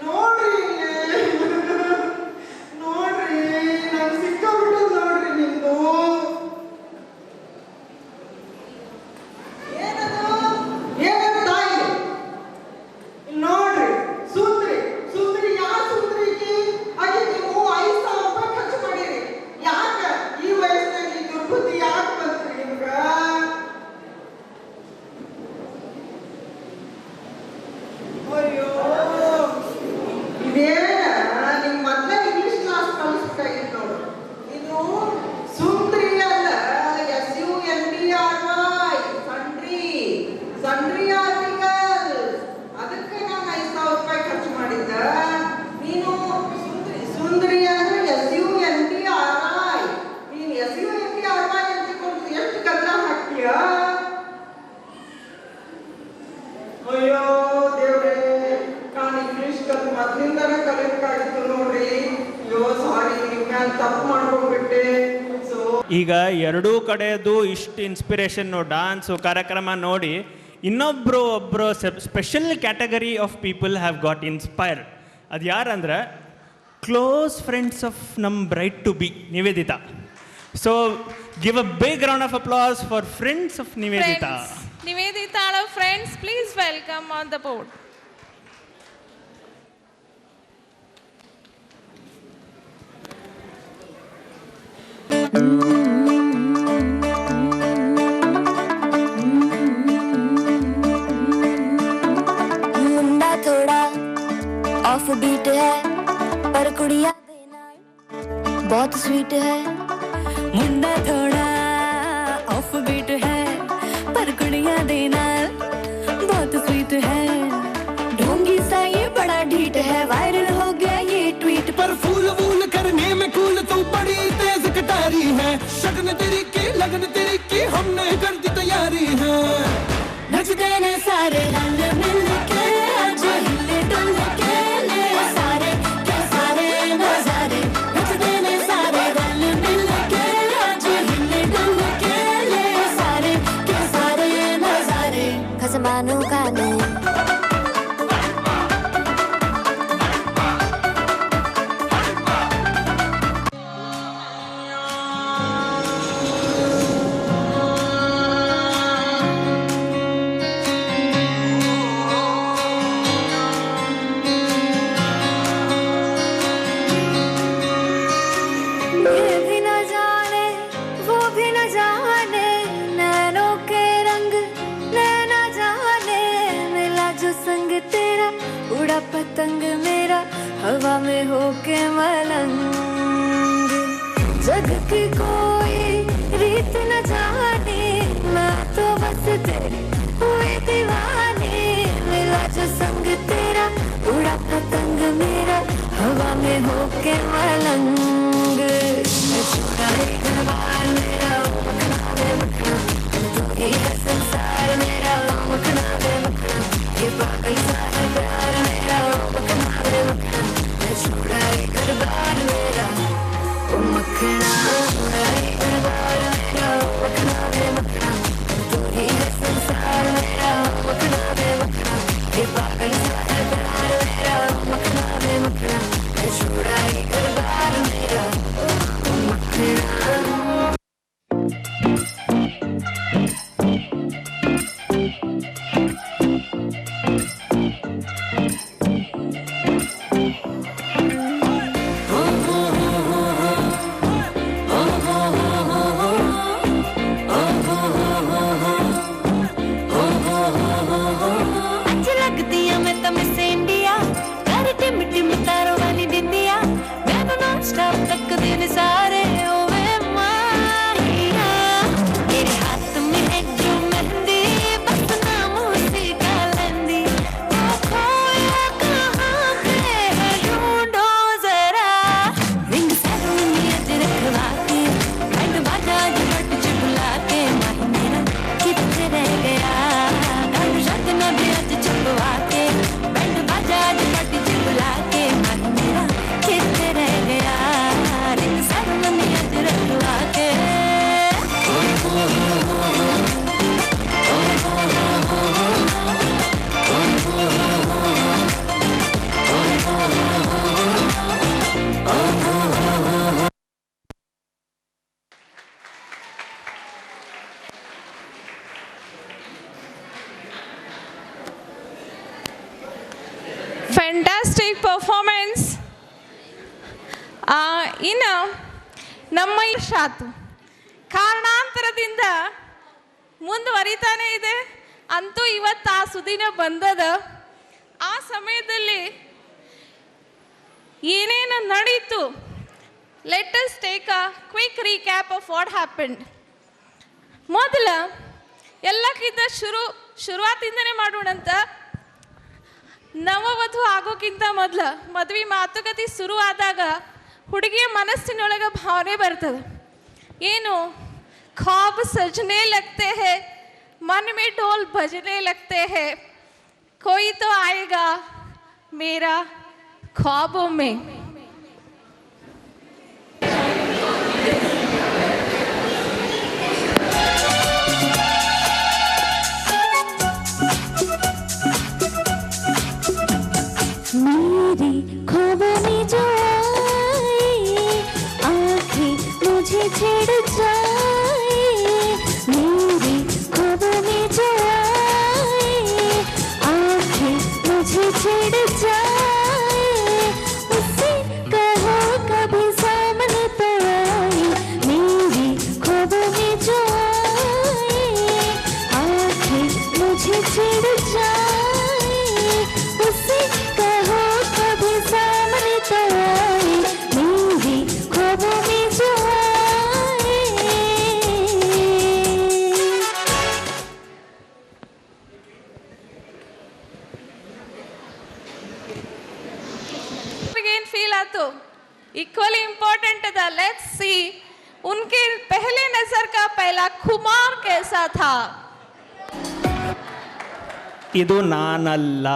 ನೋಡ್ರಿ ನಂಗೆ ಸಿಕ್ಕಾಬಿಟ್ಟು ನೋಡ್ರಿ ನಿಂದು. ಏನದು ತಾಯಿ ನೋಡ್ರಿ. ಸುಂದರಿ ಯಾವ ಸುಂದರಿಗೆ ಹಾಗೆ ನೀವು 5,000 ರೂಪಾಯಿ ಖರ್ಚು ಮಾಡಿರಿ. ಯಾಕ ಈ ವಯಸ್ಸಿನಲ್ಲಿ ದುರ್ಬುದ್ಧಿ ಯಾಕೆ ಬಂತ್ರಿ ನಿಮ್ಗ? ಅಯ್ಯೋ ಇದೇನ ನಿಮ್ ಮೊದ್ಲೇ ಇಂಗ್ಲಿಷ್ ಕ್ಲಾಸ್ ಕಲಿಸ್ಬೇಕಾಗಿತ್ತು ನೋಡು. ಇದು ಸುಂದರಿ ಅಲ್ಲ, SUNDRY ಸನ್ರಿ ಆರ್ಟಿಕಲ್. ಅದಕ್ಕೆ ನಾನು 5,000 ರೂಪಾಯಿ ಖರ್ಚು ಮಾಡಿದ್ದ. ನೀನು ಸುಂದರಿ ಅಂದ್ರೆ SUNDRY. ನೀನು SUNDRY ಅಂತ ಎಷ್ಟು ಗದ್ದಲ ಹಾಕ್ತೀಯ? ಅಯ್ಯೋ ದೇವ್ರೇ, ನಾನು ಇಂಗ್ಲಿಷ್ ಮೊದ್ಲಿಂದನೇ ಕಲಿಬೇಕಾಗಿತ್ತು ನೋಡ್ರಿ. ಅಯ್ಯೋ ಸಾರಿ, ನಿಮ್ಗೆ ತಪ್ಪು ಮಾಡ್ಕೊಂಡ್ಬಿಟ್ಟೆ. ಈಗ ಎರಡೂ ಕಡೆಯದು ಇಷ್ಟು ಇನ್ಸ್ಪಿರೇಷನ್ನು ಡಾನ್ಸು ಕಾರ್ಯಕ್ರಮ ನೋಡಿ ಇನ್ನೊಬ್ಬರು special category of people have got inspired. ಅದು ಯಾರಂದ್ರೆ ಕ್ಲೋಸ್ ಫ್ರೆಂಡ್ಸ್ ಆಫ್ ನಮ್ಮ bride to be Nivedita. So give a big round of applause for friends of Nivedita. Nivedita, our friends, please welcome on the board. मुंडा थोड़ा off beat है पर कुड़िया देना बहुत स्वीट है मुंडा थोड़ा ऑफ बीट है पर कुड़ियां देना बहुत स्वीट है ढोंगी सा ये बड़ा ढीठ है वायरल हो गया ये ट्वीट पर फूल वूल करने में कूल तू बड़ी तेज कटारी है शगन तेरी की लगन तेरी की हमने कर दी तैयारी है नचते ने सारे रंग मिल के आज हिले डुल के ले सारे के सारे नजारे नचते ने सारे रंग मिल के आज हिले डुल के ले सारे के सारे नजारे खसमानों का नहीं पतंग मेरा हवा में होके मलंग जग की कोई रीत न जाने मैं तो बस तेरी हुई दीवानी मिला जो संग तेरा उड़ा पतंग मेरा हवा में होके मलंग छोड़ा एक बार मेरा मखना दे मखना तू ही है संसार मेरा मखना दे मखना ये पागल सा है प्यार मेरा मखना दे मखना मैं छोड़ा एक बार मेरा ओ मखना छोड़ा एक बार मेरा मखना दे मखना तू ही है संसार मेरा मखना दे मखना ये पागल सा है प्यार मेरा मखना दे मखना मैं छोड़ा एक बार मेरा ओ मखना Fantastic performance. ಇನ್ನು ನಮ್ಮ ಶಾತು ಕಾರಣಾಂತರದಿಂದ ಮುಂದುವರಿತಾನೆ ಇದೆ. ಅಂತೂ ಇವತ್ತು ಆ ಸುದಿನ ಬಂದದ. ಆ ಸಮಯದಲ್ಲಿ ಏನೇನು ನಡೀತು, let us take a quick recap of what happened. ಮೊದಲ ಎಲ್ಲಕ್ಕಿಂತ ಶುರುವಾತಿಂದನೇ ಮಾಡೋಣಂತ. ನವವಧು ಆಗೋಕ್ಕಿಂತ ಮೊದಲು ಮದುವೆ ಮಾತುಕತೆ ಶುರುವಾದಾಗ ಹುಡುಗಿಯ ಮನಸ್ಸಿನೊಳಗೆ ಭಾವನೆ ಬರ್ತದೆ. ಏನು, ख्वाब सजने लगते हैं, मन में ढोल बजने लगते हैं, कोई तो आएगा मेरा ख्वाबों में. मेरी ख्वाबों में जो आए, आंखें मुझे छेड़ जाए. मेरी ख्वाबों में जो आए, आंखें मुझे छेड़ जाए. उससे कहो कभी सामने तो आए. मेरी ख्वाबों में जो आए, आंखें मुझे छेड़ जाए. उससे कहो कभी सामने तो आए. मेरी ख्वाबों तो इक्वली इम्पोर्टेंट था। लेट्स सी उनके पहले नजर का पहला खुमार कैसा था। ಇದು ನಾನಲ್ಲ.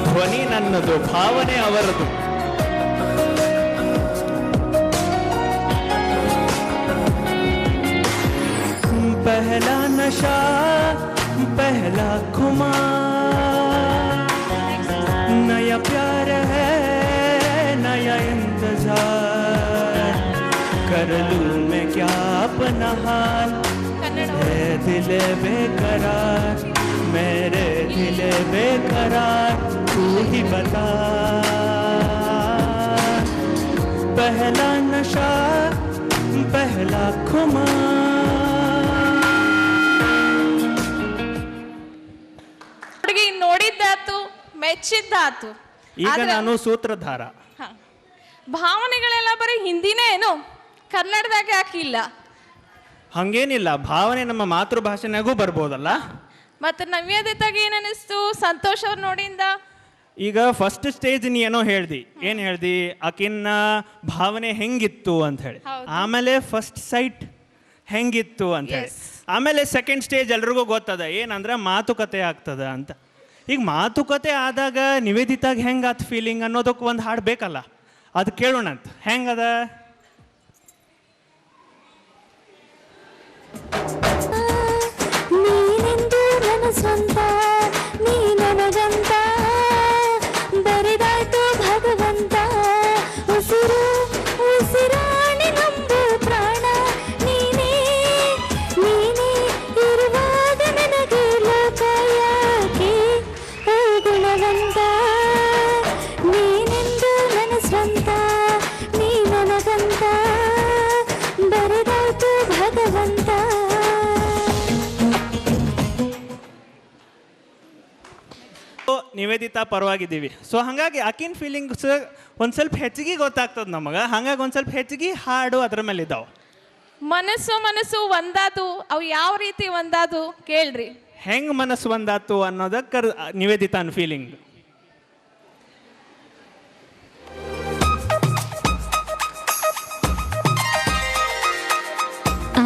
ಧ್ವನಿ ನನ್ನದು, ಭಾವನೆ ಅವರದು. पहला नशा पहला खुमार, नया प्यार है नया इंतजार, कर लूं मैं क्या अपना हाल, है दिल बेकरार, मेरे दिल बेकरार, तू ही बता। पहला नशा पहला खुमार. ಹುಡುಗಿ ನೋಡಿದ್ದಾತು, ಮೆಚ್ಚಿದ್ದಾತು. ಈಗ ನಾನು ಸೂತ್ರಧಾರ. ಭಾವನೆಗಳೆಲ್ಲ ಬರೀ ಹಿಂದಿನೇ ಏನು, ಕನ್ನಡದಾಗ ಯಾಕಿಲ್ಲ? ಹಂಗೇನಿಲ್ಲ, ಭಾವನೆ ನಮ್ಮ ಮಾತೃಭಾಷೆನಾಗೂ ಬರ್ಬೋದಲ್ಲ. ಮತ್ತೆ ನವ್ಯದಿತಾಗ ಏನನಿಸ್ತು ಸಂತೋಷ್ ಅವ್ರು ನೋಡಿಂದ? ಈಗ ಫಸ್ಟ್ ಸ್ಟೇಜ್ ನೀ ಏನೋ ಹೇಳ್ದಿ, ಏನ್ ಹೇಳ್ದಿ, ಆಕಿನ್ನ ಭಾವನೆ ಹೆಂಗಿತ್ತು ಅಂತ ಹೇಳಿ. ಆಮೇಲೆ ಫಸ್ಟ್ ಸೈಟ್ ಹೆಂಗಿತ್ತು ಅಂತ ಹೇಳಿ. ಆಮೇಲೆ ಸೆಕೆಂಡ್ ಸ್ಟೇಜ್ ಎಲ್ರಿಗೂ ಗೊತ್ತದ ಏನಂದ್ರೆ ಮಾತುಕತೆ ಆಗ್ತದ ಅಂತ. ಈಗ ಮಾತುಕತೆ ಆದಾಗ ನಿವೇದಿತಾಗ ಹೆಂಗಾತ್ ಫೀಲಿಂಗ್ ಅನ್ನೋದಕ್ಕೆ ಒಂದು ಹಾಡು ಬೇಕಲ್ಲ, ಅದು ಕೇಳೋಣ ಅಂತ. ಹೆಂಗದ? ನೀನೆಂದು ನನ್ನ ಸ್ವಂತ, ನೀ ನನಗಂತ ಬರೆದಾಯ್ತು ಭಗವಂತ, ಉಸಿರು ಉಸಿರಾಣಿ ನಂಬು ಪ್ರಾಣ, ನೀನೇ ನೀನೇ ಇರುವಾಗ ನನಗೆ ಲೋಕ ಯಾಕೆ ಓ ಗುಣವಂತ, ನೀನೆಂದು ನನ್ನ ಸ್ವಂತ, ನೀ ನನಗಂತ ಬರೆದಾಯ್ತು ಭಗವಂತ. ನಿವೇದಿತಾ ಪರವಾಗಿದ್ದೀವಿ. ಸೊ ಹಾಗಾಗಿ ಆಕಿನ ಫೀಲಿಂಗ್ಸ್ ಒಂದು ಸ್ವಲ್ಪ ಹೆಚ್ಚಿಗೆ ಗೊತ್ತಾಗ್ತದೆ ನಮಗೆ. ಹಾಗಾಗಿ ಒಂದು ಸ್ವಲ್ಪ ಹೆಚ್ಚಿಗೆ ಹಾಡು ಅದ್ರ ಮೇಲೆ ಇದ್ದಾವೆ. ಮನಸ್ಸು ಮನಸ್ಸು ಒಂದಾದು, ಅವು ಯಾವ ರೀತಿ ಒಂದಾದು ಕೇಳ್ರಿ. ಹೆಂಗ್ ಮನಸ್ಸು ಒಂದಾತು ಅನ್ನೋದಕ್ಕೆ ನಿವೇದಿತಾನ್ ಫೀಲಿಂಗ್.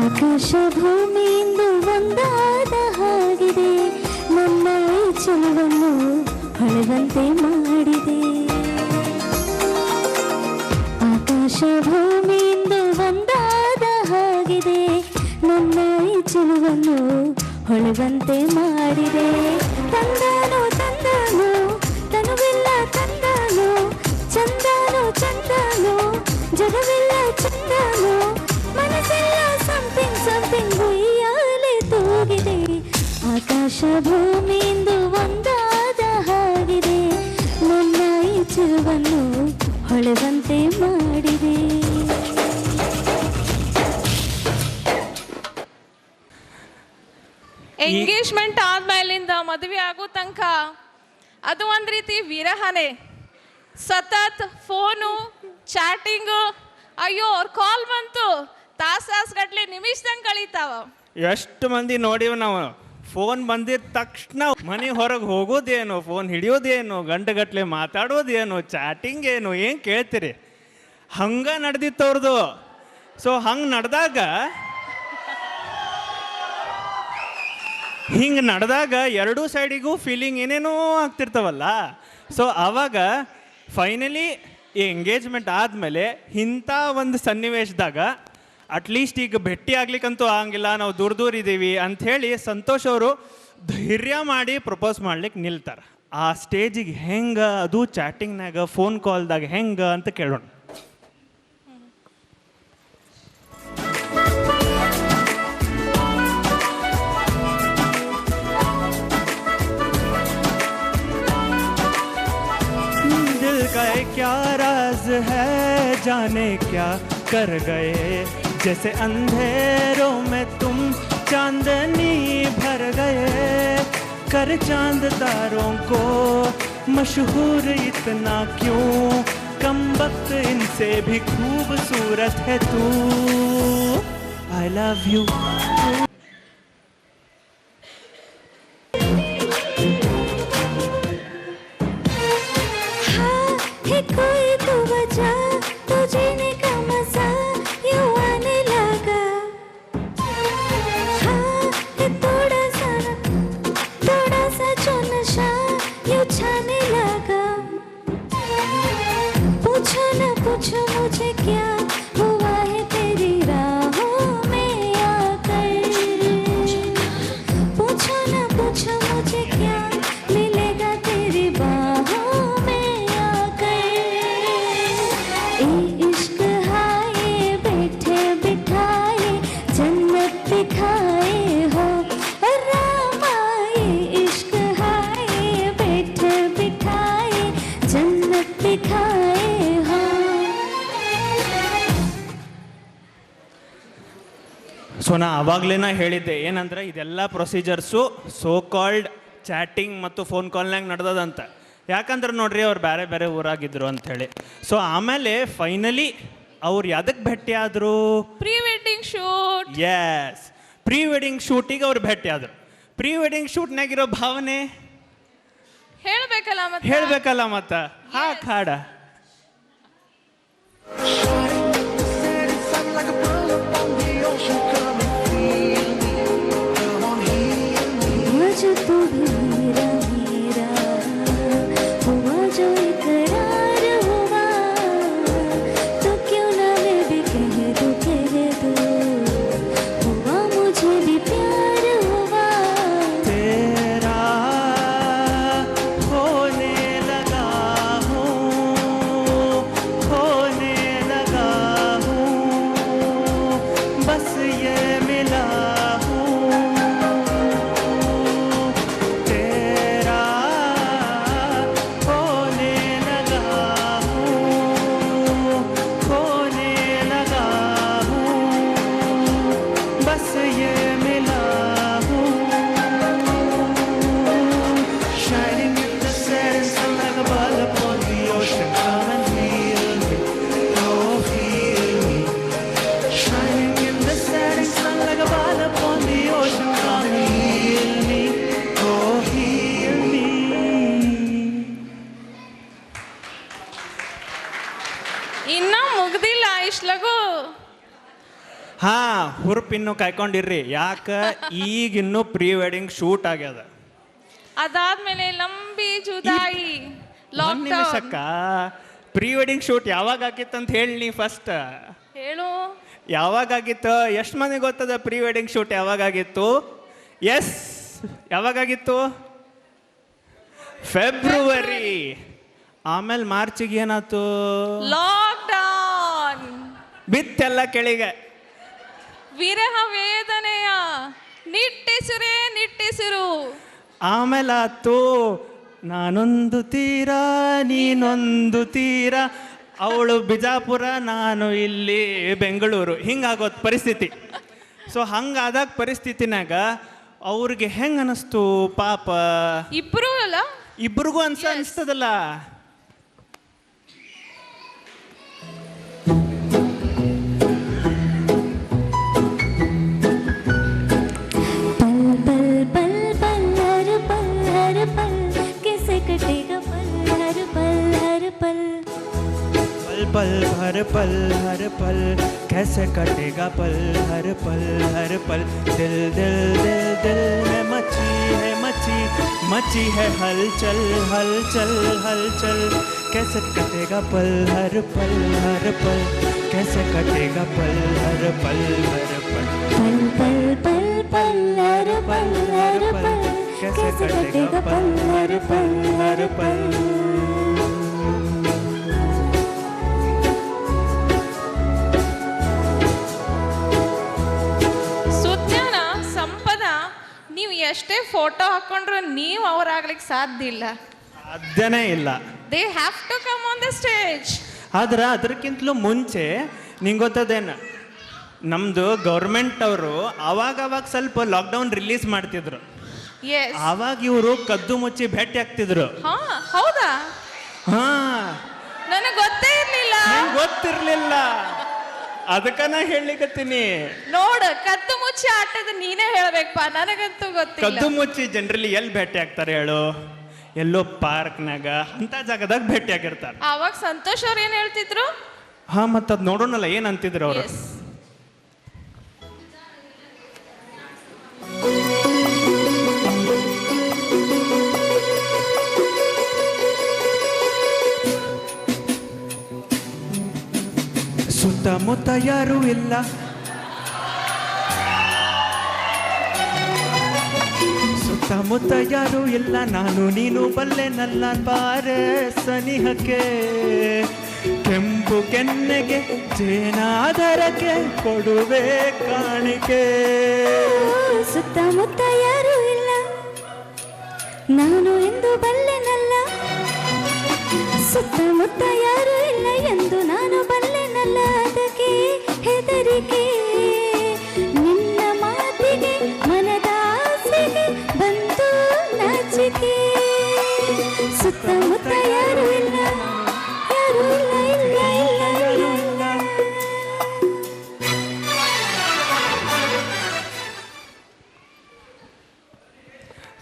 ಆಕಾಶ ಭೂಮಿಯಿಂದ ಒಂದಾದ ಹಾಗಿದೆ, ನನ್ನ ಈ ಚೆಲುವನ್ನು ಹೊಳೆವಂತೆ ಮಾಡಿದೆ. ಆಕಾಶ ಭೂಮಿಯಿಂದ ಒಂದಾದ ಹಾಗಿದೆ, ನನ್ನ ಈ ಚೆಲುವನ್ನು ಹೊಳೆವಂತೆ ಮಾಡಿದೆ. ತಂದಾನು ತಂದಾನು ತನುವೆಲ್ಲ ತಂದಾನು, ಚಂದಾನು ಚಂದಾನು ಜಗವೆಲ್ಲ ಚಂದಾನು, ಮನಸ್ಸೆಲ್ಲ ಸಮಥಿಂಗ್ ಸಮಥಿಂಗ್ ಉಯ್ಯಾಲೆ ತೂಗಿದೆ. ಆಕಾಶ ಭೂಮಿಯಿಂದ ಒಂದಾದ ಹಾಗಿದೆ, ನನ್ನ ಈ ಚೆಲುವನ್ನು ಹೊಳೆವಂತೆ ಮಾಡಿದೆ. ಎಂಗೇಜ್ಮೆಂಟ್ ಆದ್ಮೇಲಿಂದ ಮದುವೆ ಆಗೋ ತನಕ ಅದು ಒಂದು ರೀತಿ ವಿರಹನೆ. ಸತತ್ ಫೋನು ಚಾಟಿಂಗು, ಅಯ್ಯೋ ಅವ್ರ ಕಾಲ್ ಬಂತು ತಾಸಗಟ್ಲೆ ನಿಮಿಷದಂಗೆ ಕಳೀತಾವ. ಎಷ್ಟು ಮಂದಿ ನೋಡಿವ್ ನಾವು, ಫೋನ್ ಬಂದಿದ ತಕ್ಷಣ ಮನೆ ಹೊರಗೆ ಹೋಗೋದೇನು, ಫೋನ್ ಹಿಡಿಯೋದೇನು, ಗಂಟೆಗಟ್ಲೆ ಮಾತಾಡೋದೇನು, ಚಾಟಿಂಗ್ ಏನು, ಏನು ಕೇಳ್ತೀರಿ? ಹಂಗೆ ನಡೆದಿತ್ತು ಅವ್ರದ್ದು. ಸೊ ಹಂಗೆ ನಡೆದಾಗ ಹಿಂಗೆ ನಡೆದಾಗ ಎರಡೂ ಸೈಡಿಗೂ ಫೀಲಿಂಗ್ ಏನೇನೋ ಆಗ್ತಿರ್ತಾವಲ್ಲ. ಸೊ ಆವಾಗ ಫೈನಲಿ ಈ ಎಂಗೇಜ್ಮೆಂಟ್ ಆದಮೇಲೆ ಇಂಥ ಒಂದು ಸನ್ನಿವೇಶದಾಗ ಅಟ್ಲೀಸ್ಟ್ ಈಗ ಭೇಟಿ ಆಗ್ಲಿಕ್ಕಂತೂ ಆಗಂಗಿಲ್ಲ, ನಾವು ದೂರ ದೂರ ಇದ್ದೀವಿ ಅಂಥೇಳಿ ಸಂತೋಷ್ ಅವರು ಧೈರ್ಯ ಮಾಡಿ ಪ್ರಪೋಸ್ ಮಾಡ್ಲಿಕ್ಕೆ ನಿಲ್ತಾರೆ. ಆ ಸ್ಟೇಜಿಗೆ ಹೆಂಗೆ, ಅದು ಚಾಟಿಂಗ್ನಾಗ ಫೋನ್ ಕಾಲ್ದಾಗ ಹೆಂಗೆ ಅಂತ ಕೇಳೋಣ. दिल का क्या राज है, जाने क्या कर गए, जैसे अंधेरों में तुम चांदनी भर गए, कर चांद तारों को मशहूर इतना क्यों, कम वक्त इनसे भी खूबसूरत है तू, आई लव यू। ನಾ ಆವಾಗಲೇ ಹೇಳಿದ್ದೆ ಏನಂದ್ರೆ ಇದೆಲ್ಲ ಪ್ರೊಸೀಜರ್ಸು ಸೋ ಕಾಲ್ಡ್ ಚಾಟಿಂಗ್ ಮತ್ತು ಫೋನ್ ಕಾಲ್ನಾಗ ನಡೆದದಂತ. ಯಾಕಂದ್ರೆ ನೋಡ್ರಿ ಅವ್ರು ಬೇರೆ ಬೇರೆ ಊರಾಗಿದ್ರು ಅಂಥೇಳಿ. ಸೊ ಆಮೇಲೆ ಫೈನಲಿ ಅವ್ರು ಯಾವ್ದಕ್ಕೆ ಭೇಟಿ ಆದರು? Pre wedding shoot. Yes, pre wedding ಶೂಟಿಗೆ ಅವ್ರು ಭೇಟಿ ಆದರು. ಪ್ರೀ ವೆಡ್ಡಿಂಗ್ ಶೂಟ್ನಾಗಿರೋ ಭಾವನೆ ಹೇಳ್ಬೇಕಲ್ಲ ಮತ್ತೆ ಹಾಡ. मुझे तू भी मेरा मेरा हुआ जो इकरार हुआ, तो क्यों ना मैं भी कह दो हुआ मुझे भी प्यार हुआ. तेरा होने लगा हूँ बस ये मिला ಇನ್ನ ಮುಗ್ದಿಲ್ಲ ಇಷ್ಟು ಲಗು. ಹುರುಪಿನ್ನು ಕಾಯ್ಕೊಂಡಿರ್ರಿ, ಯಾಕೆ ಈಗಿನ್ನೂ ಪ್ರೀ ವೆಡ್ಡಿಂಗ್ ಶೂಟ್ ಆಗ್ಯದ. ಅದಾದ್ಮೇಲೆ ಲಂಬಿ ಜುದಾಯಿ ನಿಮಿಷಕ್ಕ ಪ್ರೀ ವೆಡ್ಡಿಂಗ್ ಶೂಟ್ ಯಾವಾಗ ಆಗಿತ್ತಂತ ಹೇಳಿ ಫಸ್ಟ್ ಹೇಳು. ಯಾವಾಗ ಆಗಿತ್ತು? ಎಷ್ಟು ಮಂದಿ ಗೊತ್ತದ ಪ್ರೀ ವೆಡ್ಡಿಂಗ್ ಶೂಟ್ ಯಾವಾಗ ಆಗಿತ್ತು? ಎಸ್, ಯಾವಾಗಾಗಿತ್ತು? ಫೆಬ್ರವರಿ. ಆಮೇಲೆ ಮಾರ್ಚಿಗೆ ಏನಾಯ್ತು? ಲಾಕ್ಡೌನ್. ಬಿತ್ತೆಲ್ಲ ಕೆಳಗೆ. ವಿರಹ ವೇದನೆಯ ನಿಟ್ಟಿಸಿರು. ಆಮೇಲೆ ಆತು ನಾನೊಂದು ತೀರ ನೀನೊಂದು ತೀರ, ಅವಳು ಬಿಜಾಪುರ ನಾನು ಇಲ್ಲಿ ಬೆಂಗಳೂರು, ಹಿಂಗಾಗೋದು ಪರಿಸ್ಥಿತಿ. ಸೊ ಹಂಗಾದಾಗ ಪರಿಸ್ಥಿತಿನಾಗ ಅವ್ರಿಗೆ ಹೆಂಗೆ ಅನ್ನಿಸ್ತು ಪಾಪ? ಇಬ್ಬರಿಗೂ ಅನಿಸ್ತದಲ್ಲ. पल हर पल हर पल कैसे कटेगा पल हर पल हर पल. दिल दिल दिल दिल में मची है हलचल हलचल हलचल. कैसे कटेगा पल हर पल कैसे कटेगा पल हर पल पल पल पल पल हर पल कैसे कटेगा पल हर पल. ನೀವು ಎಷ್ಟೇ ಫೋಟೋ ಹಾಕೊಂಡ್ರು ನೀವು ಅವ್ರಾಗ್ಲಿಕ್ಕೆ ಸಾಧ್ಯನೇ ಇಲ್ಲ. They have to come on the stage. ಆದ್ರೆ ಅದಕ್ಕಿಂತಲೂ ಮುಂಚೆ ನಿಂಗೆ ಗೊತ್ತದೇನು, ನಮ್ಮದು ಗೌರ್ಮೆಂಟ್ ಅವರು ಅವಾಗ ಸ್ವಲ್ಪ ಲಾಕ್ಡೌನ್ ರಿಲೀಸ್ ಮಾಡ್ತಿದ್ರು. ಆವಾಗ ಇವರು ಕದ್ದು ಮುಚ್ಚಿ ಭೇಟಿ ಆಗ್ತಿದ್ರು. ಹೌದಾ? ನನಗೆ ಗೊತ್ತಿರ್ಲಿಲ್ಲ, ಅದಕ್ಕನ ಹೇಳಿಕತ್ತೀನಿ. ನೋಡು, ಕದ್ದು ಮುಚ್ಚಿ ಆಟದ ನೀನೇ ಹೇಳ್ಬೇಕಪ್ಪ, ನನಗಂತೂ ಗೊತ್ತಿಲ್ಲ. ಕದ್ದು ಮುಚ್ಚಿ ಜನರಲಿ ಎಲ್ಲಿ ಭೇಟಿ ಆಗ್ತಾರೆ ಹೇಳು? ಎಲ್ಲೋ ಪಾರ್ಕ್ನಾಗ ಅಂತ ಜಾಗದಾಗ ಭೇಟಿ ಆಗಿರ್ತಾರೆ. ಅವಾಗ ಸಂತೋಷ್ ಅವ್ರು ಏನ್ ಹೇಳ್ತಿದ್ರು? ಮತ್ತದ್ ನೋಡೋಣಲ್ಲ ಏನ್ ಅಂತಿದ್ರು ಅವರು. ಸುತ್ತಮುತ್ತ ಯಾರೂ ಇಲ್ಲ, ಸುತ್ತಮುತ್ತ ಯಾರೂ ಇಲ್ಲ, ನಾನು ನೀನು ಬಲ್ಲೆನಲ್ಲ ಬಾರೆ ಸನಿಹಕ್ಕೆ. ಕೆಂಪು ಕೆನ್ನೆಗೆ ಜೇನಾದರಕ್ಕೆ ಕೊಡುವೆ ಕಾಣಿಕೆ. ಸುತ್ತಮುತ್ತ ಯಾರೂ ಇಲ್ಲ, ನಾನು ಎಂದು ಬಲ್ಲೆನಲ್ಲ, ಸುತ್ತಮುತ್ತ ಯಾರೂ ಇಲ್ಲ ಎಂದು ನಾನು ಬಲ್ಲೆನಲ್ಲ. ಅದಕ್ಕೆ ಹೆದರಿಕೆ ನಿನ್ನ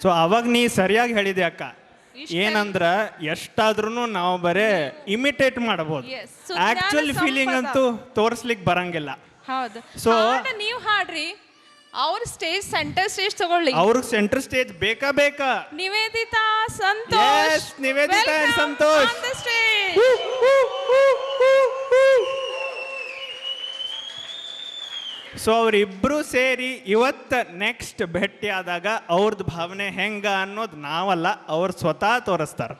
ಸೊ ಅವಾಗ ನೀ ಸರಿಯಾಗಿ ಹೇಳಿದೆ ಅಕ್ಕ. ಏನಂದ್ರ ಎಷ್ಟಾದ್ರೂ ನಾವು ಬರೇ ಇಮಿಟೇಟ್ ಮಾಡಬಹುದು, Yes. ಆಕ್ಚುಲ್ ಫೀಲಿಂಗ್ ಅಂತೂ ತೋರಿಸ್ಲಿಕ್ಕೆ ಬರಂಗಿಲ್ಲ. ಹೌದು. So- ನೀವು ಹಾಡ್ರಿ, ಅವ್ರ ಸ್ಟೇಜ್ ಸೆಂಟರ್ ಸ್ಟೇಜ್ ತಗೊಳ್ಳಿ. ಅವ್ರಿಗೆ ಸೆಂಟರ್ ಸ್ಟೇಜ್ ಬೇಕಾ? Nivedita Santosh. Yes, Nivedita and Welcome Santosh. on the stage. So ಅವರಿಬ್ಬರು ಸೇರಿ ಇವತ್ತು ನೆಕ್ಸ್ಟ್ ಭೇಟಿ ಆದಾಗ ಅವ್ರದ್ದು ಭಾವನೆ ಹೆಂಗ ಅನ್ನೋದು ನಾವಲ್ಲ, ಅವ್ರು ಸ್ವತಃ ತೋರಿಸ್ತಾರೆ.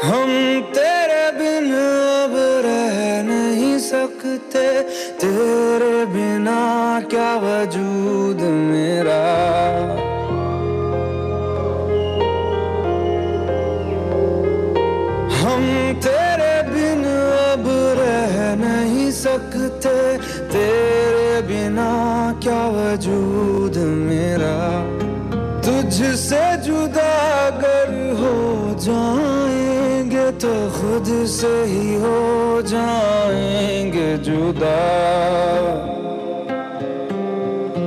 हम तेरे बिन अब रह नहीं सकते, तेरे बिना क्या वजूद मेरा. हम तेरे बिन अब रह नहीं सकते, तेरे बिना क्या वजूद मेरा. तुझसे जुदा अगर हो जाएंगे तो खुद से ही हो जाएंगे जुदा.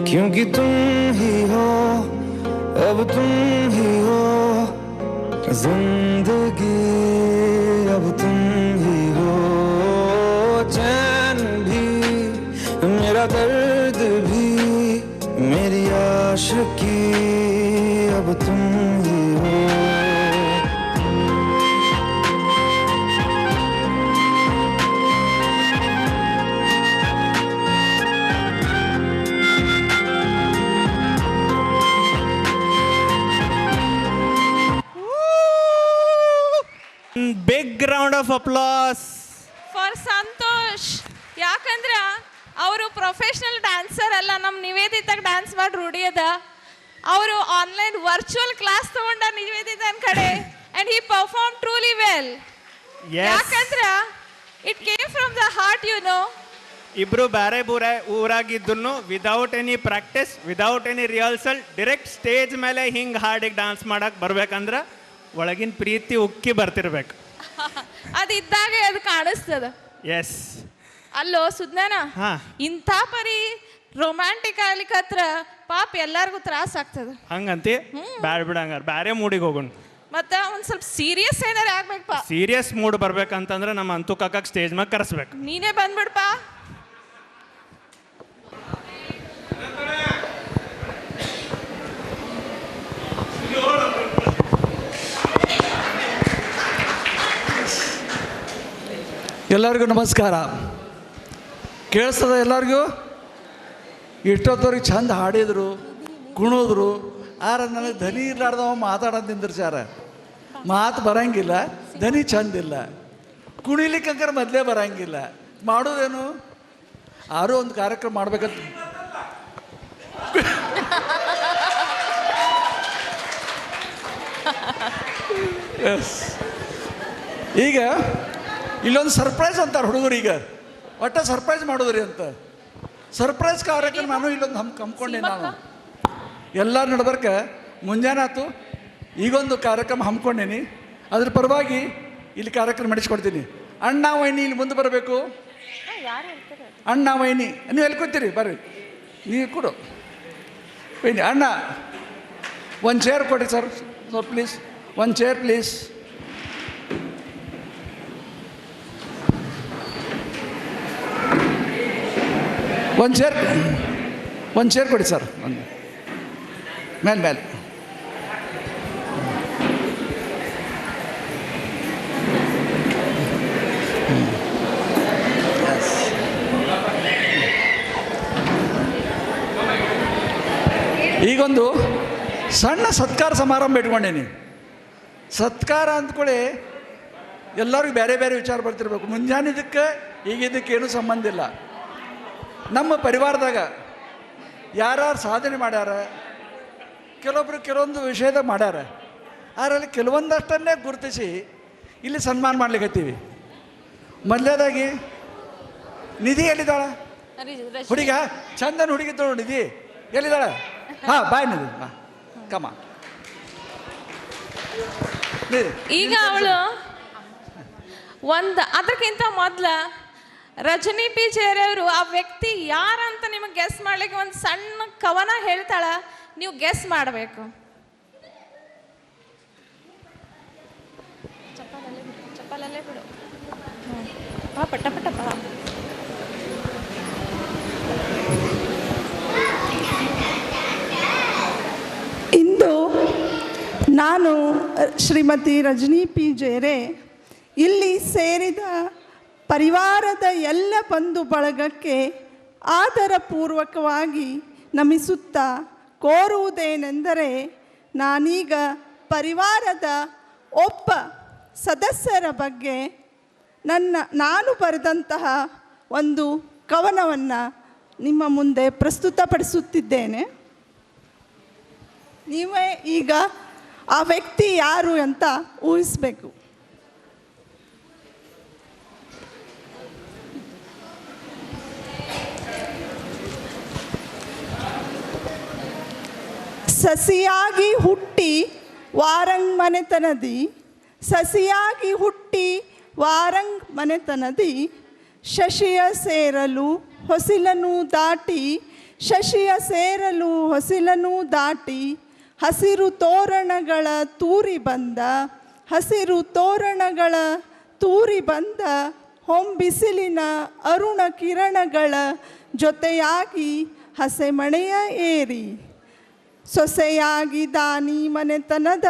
क्योंकि तुम ही हो, अब तुम ही हो जिंदगी, अब तुम ही हो. चैन भी मेरा दर्द भी मेरी आशिकी, अब तुम ही हो. Big round of applause for Santosh. ಯಾಕಂದ್ರ ಅವರು ಪ್ರೊಫೆಷನಲ್ ಡ್ಯಾನ್ಸರ್ ಅಲ್ಲ, ನಮ್ಮ ನಿವೇದಿತಾಗ ಡ್ಯಾನ್ಸ್ ಮಾಡಿ ರೂಢಿ ಅದ. ಅವರು ಆನ್ಲೈನ್ ವರ್ಚುವಲ್ ಕ್ಲಾಸ್ ತಗೊಂಡ ನಿವೇದಿತನ್ ಕಡೆ, and he perform truly well. ಯಾಕಂದ್ರ it came from the heart, you know. ಇಬ್ರು ಬೇರೆ ಊರಾಗಿದ್ದು without any practice, without any rehearsal, direct stage ಮೇಲೆ ಹಿಂಗೆ ಹಾಡಿಗೆ ಡ್ಯಾನ್ಸ್ ಮಾಡಕ್ ಬರ್ಬೇಕಂದ್ರೆ ಒಳಗಿನ ಪ್ರೀತಿ ಉಕ್ಕಿ ಬರ್ತಿರ್ಬೇಕು. ಅದಿದ್ದಾಗ ಅದು ಕಾಣಿಸ್ತದ. ಎಸ್. ಅಲ್ಲೋ ಸುಜ್ಞಾನ, ಹಾ. ಇಂಥ ಪರಿ ರೊಮ್ಯಾಂಟಿಕ್ ಆಗ್ಲಿಕ್ಕತ್ರ ಪಾಪ ಎಲ್ಲಾರ್ಗು ತ್ರಾಸ ಆಗ್ತದ. ಹಂಗಂತಿ ಬ್ಯಾಡ್ ಬಿಡಂಗಾರ ಬ್ಯಾರೆ ಮೂಡಿಗೆ ಹೋಗೋಣ. ಮತ್ತ ಒಂದ್ ಸ್ವಲ್ಪ ಸೀರಿಯಸ್ ಏನಾರ ಆಗ್ಬೇಕಪ್ಪ. ಸೀರಿಯಸ್ ಮೂಡ್ ಬರ್ಬೇಕಂತಂದ್ರೆ ನಮ್ಮ ಅಂತೂ ಕಾಕಕ್ ಸ್ಟೇಜ್ ಮ್ಯಾಗ ಕರೆಸ್ಬೇಕು. ನೀನೇ ಬಂದ್ಬಿಡ್ಪ. ಎಲ್ಲರಿಗೂ ನಮಸ್ಕಾರ. ಕೇಳಿಸ್ತದ ಎಲ್ಲರಿಗೂ? ಇಷ್ಟೊತ್ತವ್ರಿಗೆ ಚಂದ ಹಾಡಿದ್ರು, ಕುಣಿದ್ರು. ಆದ್ರೆ ನನಗೆ ಧ್ವನಿ ಇರ್ಲಾರ್ದವ ಮಾತಾಡೋದು ನಿಂದಿರ್ಸ್ಯಾರ. ಮಾತು ಬರಂಗಿಲ್ಲ, ಧ್ವನಿ ಚಂದಿಲ್ಲ, ಕುಣಿಲಿಕ್ಕಂಕರ ಮೊದಲೇ ಬರಂಗಿಲ್ಲ. ಮಾಡೋದೇನು? ಯಾರೂ ಒಂದು ಕಾರ್ಯಕ್ರಮ ಮಾಡ್ಬೇಕಂತ ಎಸ್. ಈಗ ಇಲ್ಲೊಂದು ಸರ್ಪ್ರೈಸ್ ಅಂತಾರೆ ಹುಡುಗರಿಗೆ, ಒಟ್ಟ ಸರ್ಪ್ರೈಸ್ ಮಾಡೋದ್ರಿ ಅಂತ. ಸರ್ಪ್ರೈಸ್ ಕಾರ್ಯಕ್ರಮ ನಾನು ಇಲ್ಲೊಂದು ಹಮ್ಕೊಂಡೆ. ನಾನು ಎಲ್ಲರ ನಡ್ಬರ್ಕ ಮುಂಜಾನೆ ಆಯ್ತು, ಈಗೊಂದು ಕಾರ್ಯಕ್ರಮ ಹಮ್ಕೊಂಡೇನಿ. ಅದ್ರ ಪರವಾಗಿ ಇಲ್ಲಿ ಕಾರ್ಯಕ್ರಮ ನಡೆಸ್ಕೊಡ್ತೀನಿ. ಅಣ್ಣ ವೈನಿ ಇಲ್ಲಿ ಮುಂದೆ ಬರಬೇಕು. ಅಣ್ಣ ವೈನಿ ನೀವು ಎಲ್ಲಿ ಕೂತೀರಿ? ಬರ್ರಿ, ನೀವು ಕೊಡು ವೈನಿ. ಅಣ್ಣ ಒಂದು ಚೇರ್ ಕೊಡಿ ಸರ್, ಸರ್ ಪ್ಲೀಸ್, ಒಂದು ಚೇರ್ ಪ್ಲೀಸ್. ಒಂದು ಚೇರ್ ಕೊಡಿ ಸರ್. ಮೇಲೆ ಈಗೊಂದು ಸಣ್ಣ ಸತ್ಕಾರ ಸಮಾರಂಭ ಇಟ್ಕೊಂಡೇನಿ. ಸತ್ಕಾರ ಅಂದ್ಕೊಳ್ಳಿ ಎಲ್ಲರಿಗೂ ಬೇರೆ ಬೇರೆ ವಿಚಾರ ಬರ್ತಿರ್ಬೇಕು. ಮುಂಜಾನಿದ್ದಕ್ಕೆ ಈಗಿದ್ದಕ್ಕೇನು ಸಂಬಂಧ ಇಲ್ಲ. ನಮ್ಮ ಪರಿವಾರದಾಗ ಯಾರ್ಯಾರು ಸಾಧನೆ ಮಾಡ್ಯಾರ, ಕೆಲವೊಬ್ರು ಕೆಲವೊಂದು ವಿಷಯದಾಗ ಮಾಡ್ಯಾರ. ಅದರಲ್ಲಿ ಕೆಲವೊಂದಷ್ಟನ್ನೇ ಗುರುತಿಸಿ ಇಲ್ಲಿ ಸನ್ಮಾನ ಮಾಡ್ಲಿಕ್ಕತ್ತೀವಿ. ಮೊದಲನೇದಾಗಿ ನಿಧಿ ಎಲ್ಲಿದ್ದಾಳ? ಹುಡುಗ ಚಂದನ್ ಹುಡುಗಿದ್ದಳು ನಿಧಿ ಎಲ್ಲಿದ್ದಾಳ? ಹಾ ಬಾಯ್ ನದಿ ಬಾ ಕಮ ಈಗ ಅವಳು ಅದಕ್ಕಿಂತ ಮೊದಲ ರಜನಿ ಪಿ ಜಯರವರು ಆ ವ್ಯಕ್ತಿ ಯಾರಂತ ನಿಮಗೆ ಗೆಸ್ ಮಾಡ್ಲಿಕ್ಕೆ ಒಂದು ಸಣ್ಣ ಕವನ ಹೇಳ್ತಾಳ, ನೀವು ಗೆಸ್ ಮಾಡಬೇಕು. ಚಪ್ಪಲಲ್ಲೇ ಬಿಡು ಪಟ್ಟ ಪಟ್ಟ ಬಾ. ಇಂದು ನಾನು ಶ್ರೀಮತಿ ರಜನಿ ಪಿ ಜೇರೆ ಇಲ್ಲಿ ಸೇರಿದ ಪರಿವಾರದ ಎಲ್ಲ ಬಂಧು ಬಳಗಕ್ಕೆ ಆದರಪೂರ್ವಕವಾಗಿ ನಮಿಸುತ್ತಾ ಕೋರುವುದೇನೆಂದರೆ, ನಾನೀಗ ಪರಿವಾರದ ಒಬ್ಬ ಸದಸ್ಯರ ಬಗ್ಗೆ ನಾನು ಬರೆದಂತಹ ಒಂದು ಕವನವನ್ನು ನಿಮ್ಮ ಮುಂದೆ ಪ್ರಸ್ತುತಪಡಿಸುತ್ತಿದ್ದೇನೆ. ನೀವೇ ಈಗ ಆ ವ್ಯಕ್ತಿ ಯಾರು ಅಂತ ಊಹಿಸಬೇಕು. ಸಸಿಯಾಗಿ ಹುಟ್ಟಿ ವಾರಂಗ್ ಮನೆತನದಿ, ಸಸಿಯಾಗಿ ಹುಟ್ಟಿ ವಾರಂಗ್ ಮನೆತನದಿ, ಶಶಿಯ ಸೇರಲು ಹೊಸಿಲನು ದಾಟಿ, ಶಶಿಯ ಸೇರಲು ಹೊಸಿಲನು ದಾಟಿ, ಹಸಿರು ತೋರಣಗಳ ತೂರಿ ಬಂದ, ಹಸಿರು ತೋರಣಗಳ ತೂರಿ ಬಂದ, ಹೊಂಬಿಸಿಲಿನ ಅರುಣ ಕಿರಣಗಳ ಜೊತೆಯಾಗಿ ಹಸೆಮಣೆಯ ಏರಿ, ಸೊಸೆಯಾಗಿ ದಾನಿ ಮನೆತನದ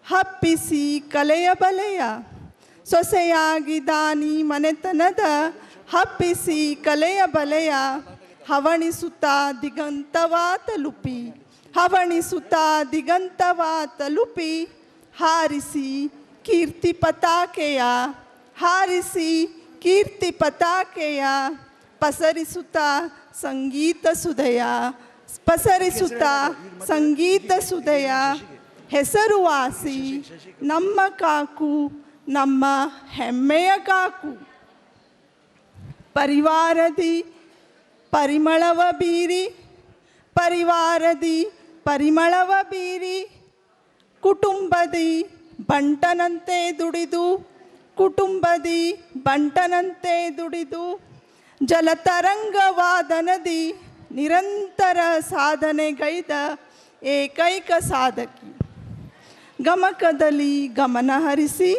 ಹಪ್ಪಿಸಿ ಕಲೆಯ ಬಲೆಯ, ಸೊಸೆಯಾಗಿ ದಾನಿ ಮನೆತನದ ಹಪ್ಪಿಸಿ ಕಲೆಯ ಬಲೆಯ, ಹವಣಿಸುತ್ತಾ ದಿಗಂತವಾ ತಲುಪಿ, ಹವಣಿಸುತ್ತಾ ದಿಗಂತವಾ ತಲುಪಿ, ಹಾರಿಸಿ ಕೀರ್ತಿ ಪತಾಕೆಯ, ಹಾರಿಸಿ ಕೀರ್ತಿ ಪತಾಕೆಯ, ಪಸರಿಸುತ್ತಾ ಸಂಗೀತ ಸುಧೆಯ, ಪಸರಿಸುತ್ತಾ ಸಂಗೀತ ಸುಧೆಯ, ಹೆಸರುವಾಸಿ ನಮ್ಮ ಕಾಕು, ನಮ್ಮ ಹೆಮ್ಮೆಯ ಕಾಕು. ಪರಿವಾರದಿ ಪರಿಮಳವ ಬೀರಿ, ಪರಿವಾರದಿ ಪರಿಮಳವ ಬೀರಿ, ಕುಟುಂಬದಿ ಬಂಟನಂತೆ ದುಡಿದು, ಕುಟುಂಬದಿ ಬಂಟನಂತೆ ದುಡಿದು, ಜಲತರಂಗವಾದನದಿ ನಿರಂತರ ಸಾಧನೆಗೈದ ಏಕೈಕ ಸಾಧಕಿ. ಗಮಕದಲ್ಲಿ ಗಮನ ಹರಿಸಿ,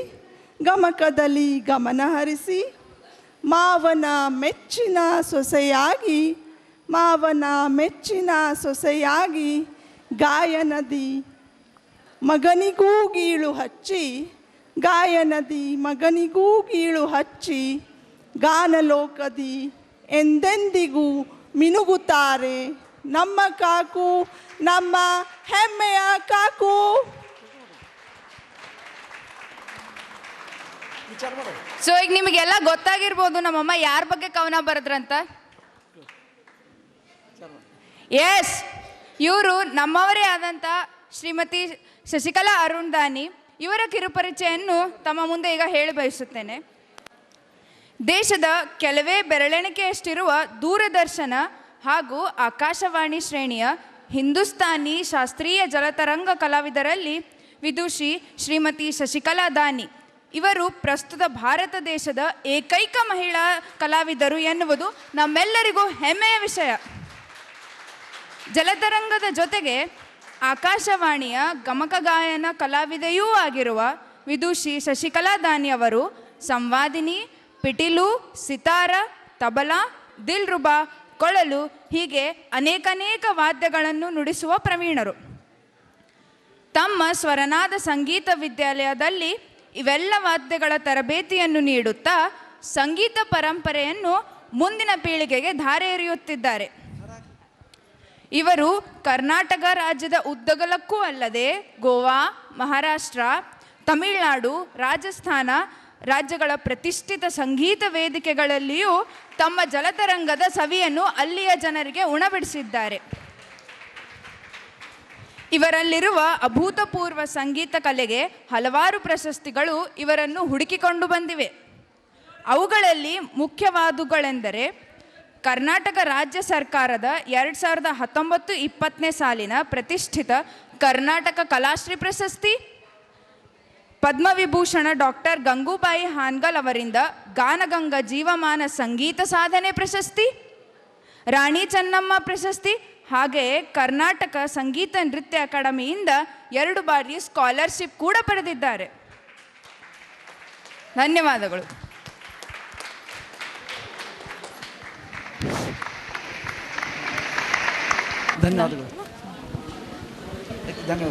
ಗಮಕದಲ್ಲಿ ಗಮನ ಹರಿಸಿ, ಮಾವನ ಮೆಚ್ಚಿನ ಸೊಸೆಯಾಗಿ, ಮಾವನ ಮೆಚ್ಚಿನ ಸೊಸೆಯಾಗಿ, ಗಾಯನದಿ ಮಗನಿಗೂ ಗೀಳು ಹಚ್ಚಿ, ಗಾಯನದಿ ಮಗನಿಗೂ ಗೀಳು ಹಚ್ಚಿ, ಗಾನಲೋಕದಿ ಎಂದೆಂದಿಗೂ ಮಿನುಗುತ್ತಾರೆ ನಮ್ಮ ಕಾಕು, ನಮ್ಮ ಹೆಮ್ಮೆಯ ಕಾಕು. ಸೊ ಈಗ ನಿಮಗೆಲ್ಲ ಗೊತ್ತಾಗಿರ್ಬೋದು ನಮ್ಮಮ್ಮ ಯಾರ ಬಗ್ಗೆ ಕವನ ಬರೆದ್ರಂತ. ಎಸ್, ಇವರು ನಮ್ಮವರೇ ಆದಂಥ ಶ್ರೀಮತಿ ಶಶಿಕಲಾ ಅರುಣ್ ದಾನಿ. ಇವರ ಕಿರುಪರಿಚಯನ್ನು ತಮ್ಮ ಮುಂದೆ ಈಗ ಹೇಳಿ ಬಯಸುತ್ತೇನೆ. ದೇಶದ ಕೆಲವೇ ಬೆರಳೆಣಿಕೆಯಷ್ಟಿರುವ ದೂರದರ್ಶನ ಹಾಗೂ ಆಕಾಶವಾಣಿ ಶ್ರೇಣಿಯ ಹಿಂದೂಸ್ತಾನಿ ಶಾಸ್ತ್ರೀಯ ಜಲತರಂಗ ಕಲಾವಿದರಲ್ಲಿ ವಿದುಷಿ ಶ್ರೀಮತಿ ಶಶಿಕಲಾ ದಾನಿ ಇವರು ಪ್ರಸ್ತುತ ಭಾರತ ದೇಶದ ಏಕೈಕ ಮಹಿಳಾ ಕಲಾವಿದರು ಎನ್ನುವುದು ನಮ್ಮೆಲ್ಲರಿಗೂ ಹೆಮ್ಮೆಯ ವಿಷಯ. ಜಲತರಂಗದ ಜೊತೆಗೆ ಆಕಾಶವಾಣಿಯ ಗಮಕ ಗಾಯನ ಕಲಾವಿದೆಯೂ ಆಗಿರುವ ವಿದುಷಿ ಶಶಿಕಲಾ ದಾನಿ ಅವರು ಸಂವಾದಿನಿ, ಪಿಟೀಲು, ಸಿತಾರ, ತಬಲಾ, ದಿಲ್ರುಬಾ, ಕೊಳಲು ಹೀಗೆ ಅನೇಕ ವಾದ್ಯಗಳನ್ನು ನುಡಿಸುವ ಪ್ರವೀಣರು. ತಮ್ಮ ಸ್ವರನಾದ ಸಂಗೀತ ವಿದ್ಯಾಲಯದಲ್ಲಿ ಇವೆಲ್ಲ ವಾದ್ಯಗಳ ತರಬೇತಿಯನ್ನು ನೀಡುತ್ತಾ ಸಂಗೀತ ಪರಂಪರೆಯನ್ನು ಮುಂದಿನ ಪೀಳಿಗೆಗೆ ಧಾರೆ ಎರೆಯುತ್ತಿದ್ದಾರೆ. ಇವರು ಕರ್ನಾಟಕ ರಾಜ್ಯದ ಉದ್ದಗಲಕ್ಕೂ ಅಲ್ಲದೆ ಗೋವಾ, ಮಹಾರಾಷ್ಟ್ರ, ತಮಿಳುನಾಡು, ರಾಜಸ್ಥಾನ ರಾಜ್ಯಗಳ ಪ್ರತಿಷ್ಠಿತ ಸಂಗೀತ ವೇದಿಕೆಗಳಲ್ಲಿಯೂ ತಮ್ಮ ಜಲತರಂಗದ ಸವಿಯನ್ನು ಅಲ್ಲಿಯ ಜನರಿಗೆ ಉಣಬಡಿಸಿದ್ದಾರೆ. ಇವರಲ್ಲಿರುವ ಅಭೂತಪೂರ್ವ ಸಂಗೀತ ಕಲೆಗೆ ಹಲವಾರು ಪ್ರಶಸ್ತಿಗಳು ಇವರನ್ನು ಹುಡುಕಿಕೊಂಡು ಬಂದಿವೆ. ಅವುಗಳಲ್ಲಿ ಮುಖ್ಯವಾದವುಗಳೆಂದರೆ ಕರ್ನಾಟಕ ರಾಜ್ಯ ಸರ್ಕಾರದ 2019-20 ಸಾಲಿನ ಪ್ರತಿಷ್ಠಿತ ಕರ್ನಾಟಕ ಕಲಾಶ್ರೀ ಪ್ರಶಸ್ತಿ, ಪದ್ಮವಿಭೂಷಣ ಡಾಕ್ಟರ್ ಗಂಗೂಬಾಯಿ ಹಾನ್ಗಲ್ ಅವರಿಂದ ಗಾನಗಂಗಾ ಜೀವಮಾನ ಸಂಗೀತ ಸಾಧನೆ ಪ್ರಶಸ್ತಿ, ರಾಣಿ ಚೆನ್ನಮ್ಮ ಪ್ರಶಸ್ತಿ, ಹಾಗೆಯೇ ಕರ್ನಾಟಕ ಸಂಗೀತ ನೃತ್ಯ ಅಕಾಡೆಮಿಯಿಂದ 2 ಬಾರಿ ಸ್ಕಾಲರ್ಶಿಪ್ ಕೂಡ ಪಡೆದಿದ್ದಾರೆ. ಧನ್ಯವಾದಗಳು. ಧನ್ಯವಾದಗಳು. ಧನ್ಯವಾದ.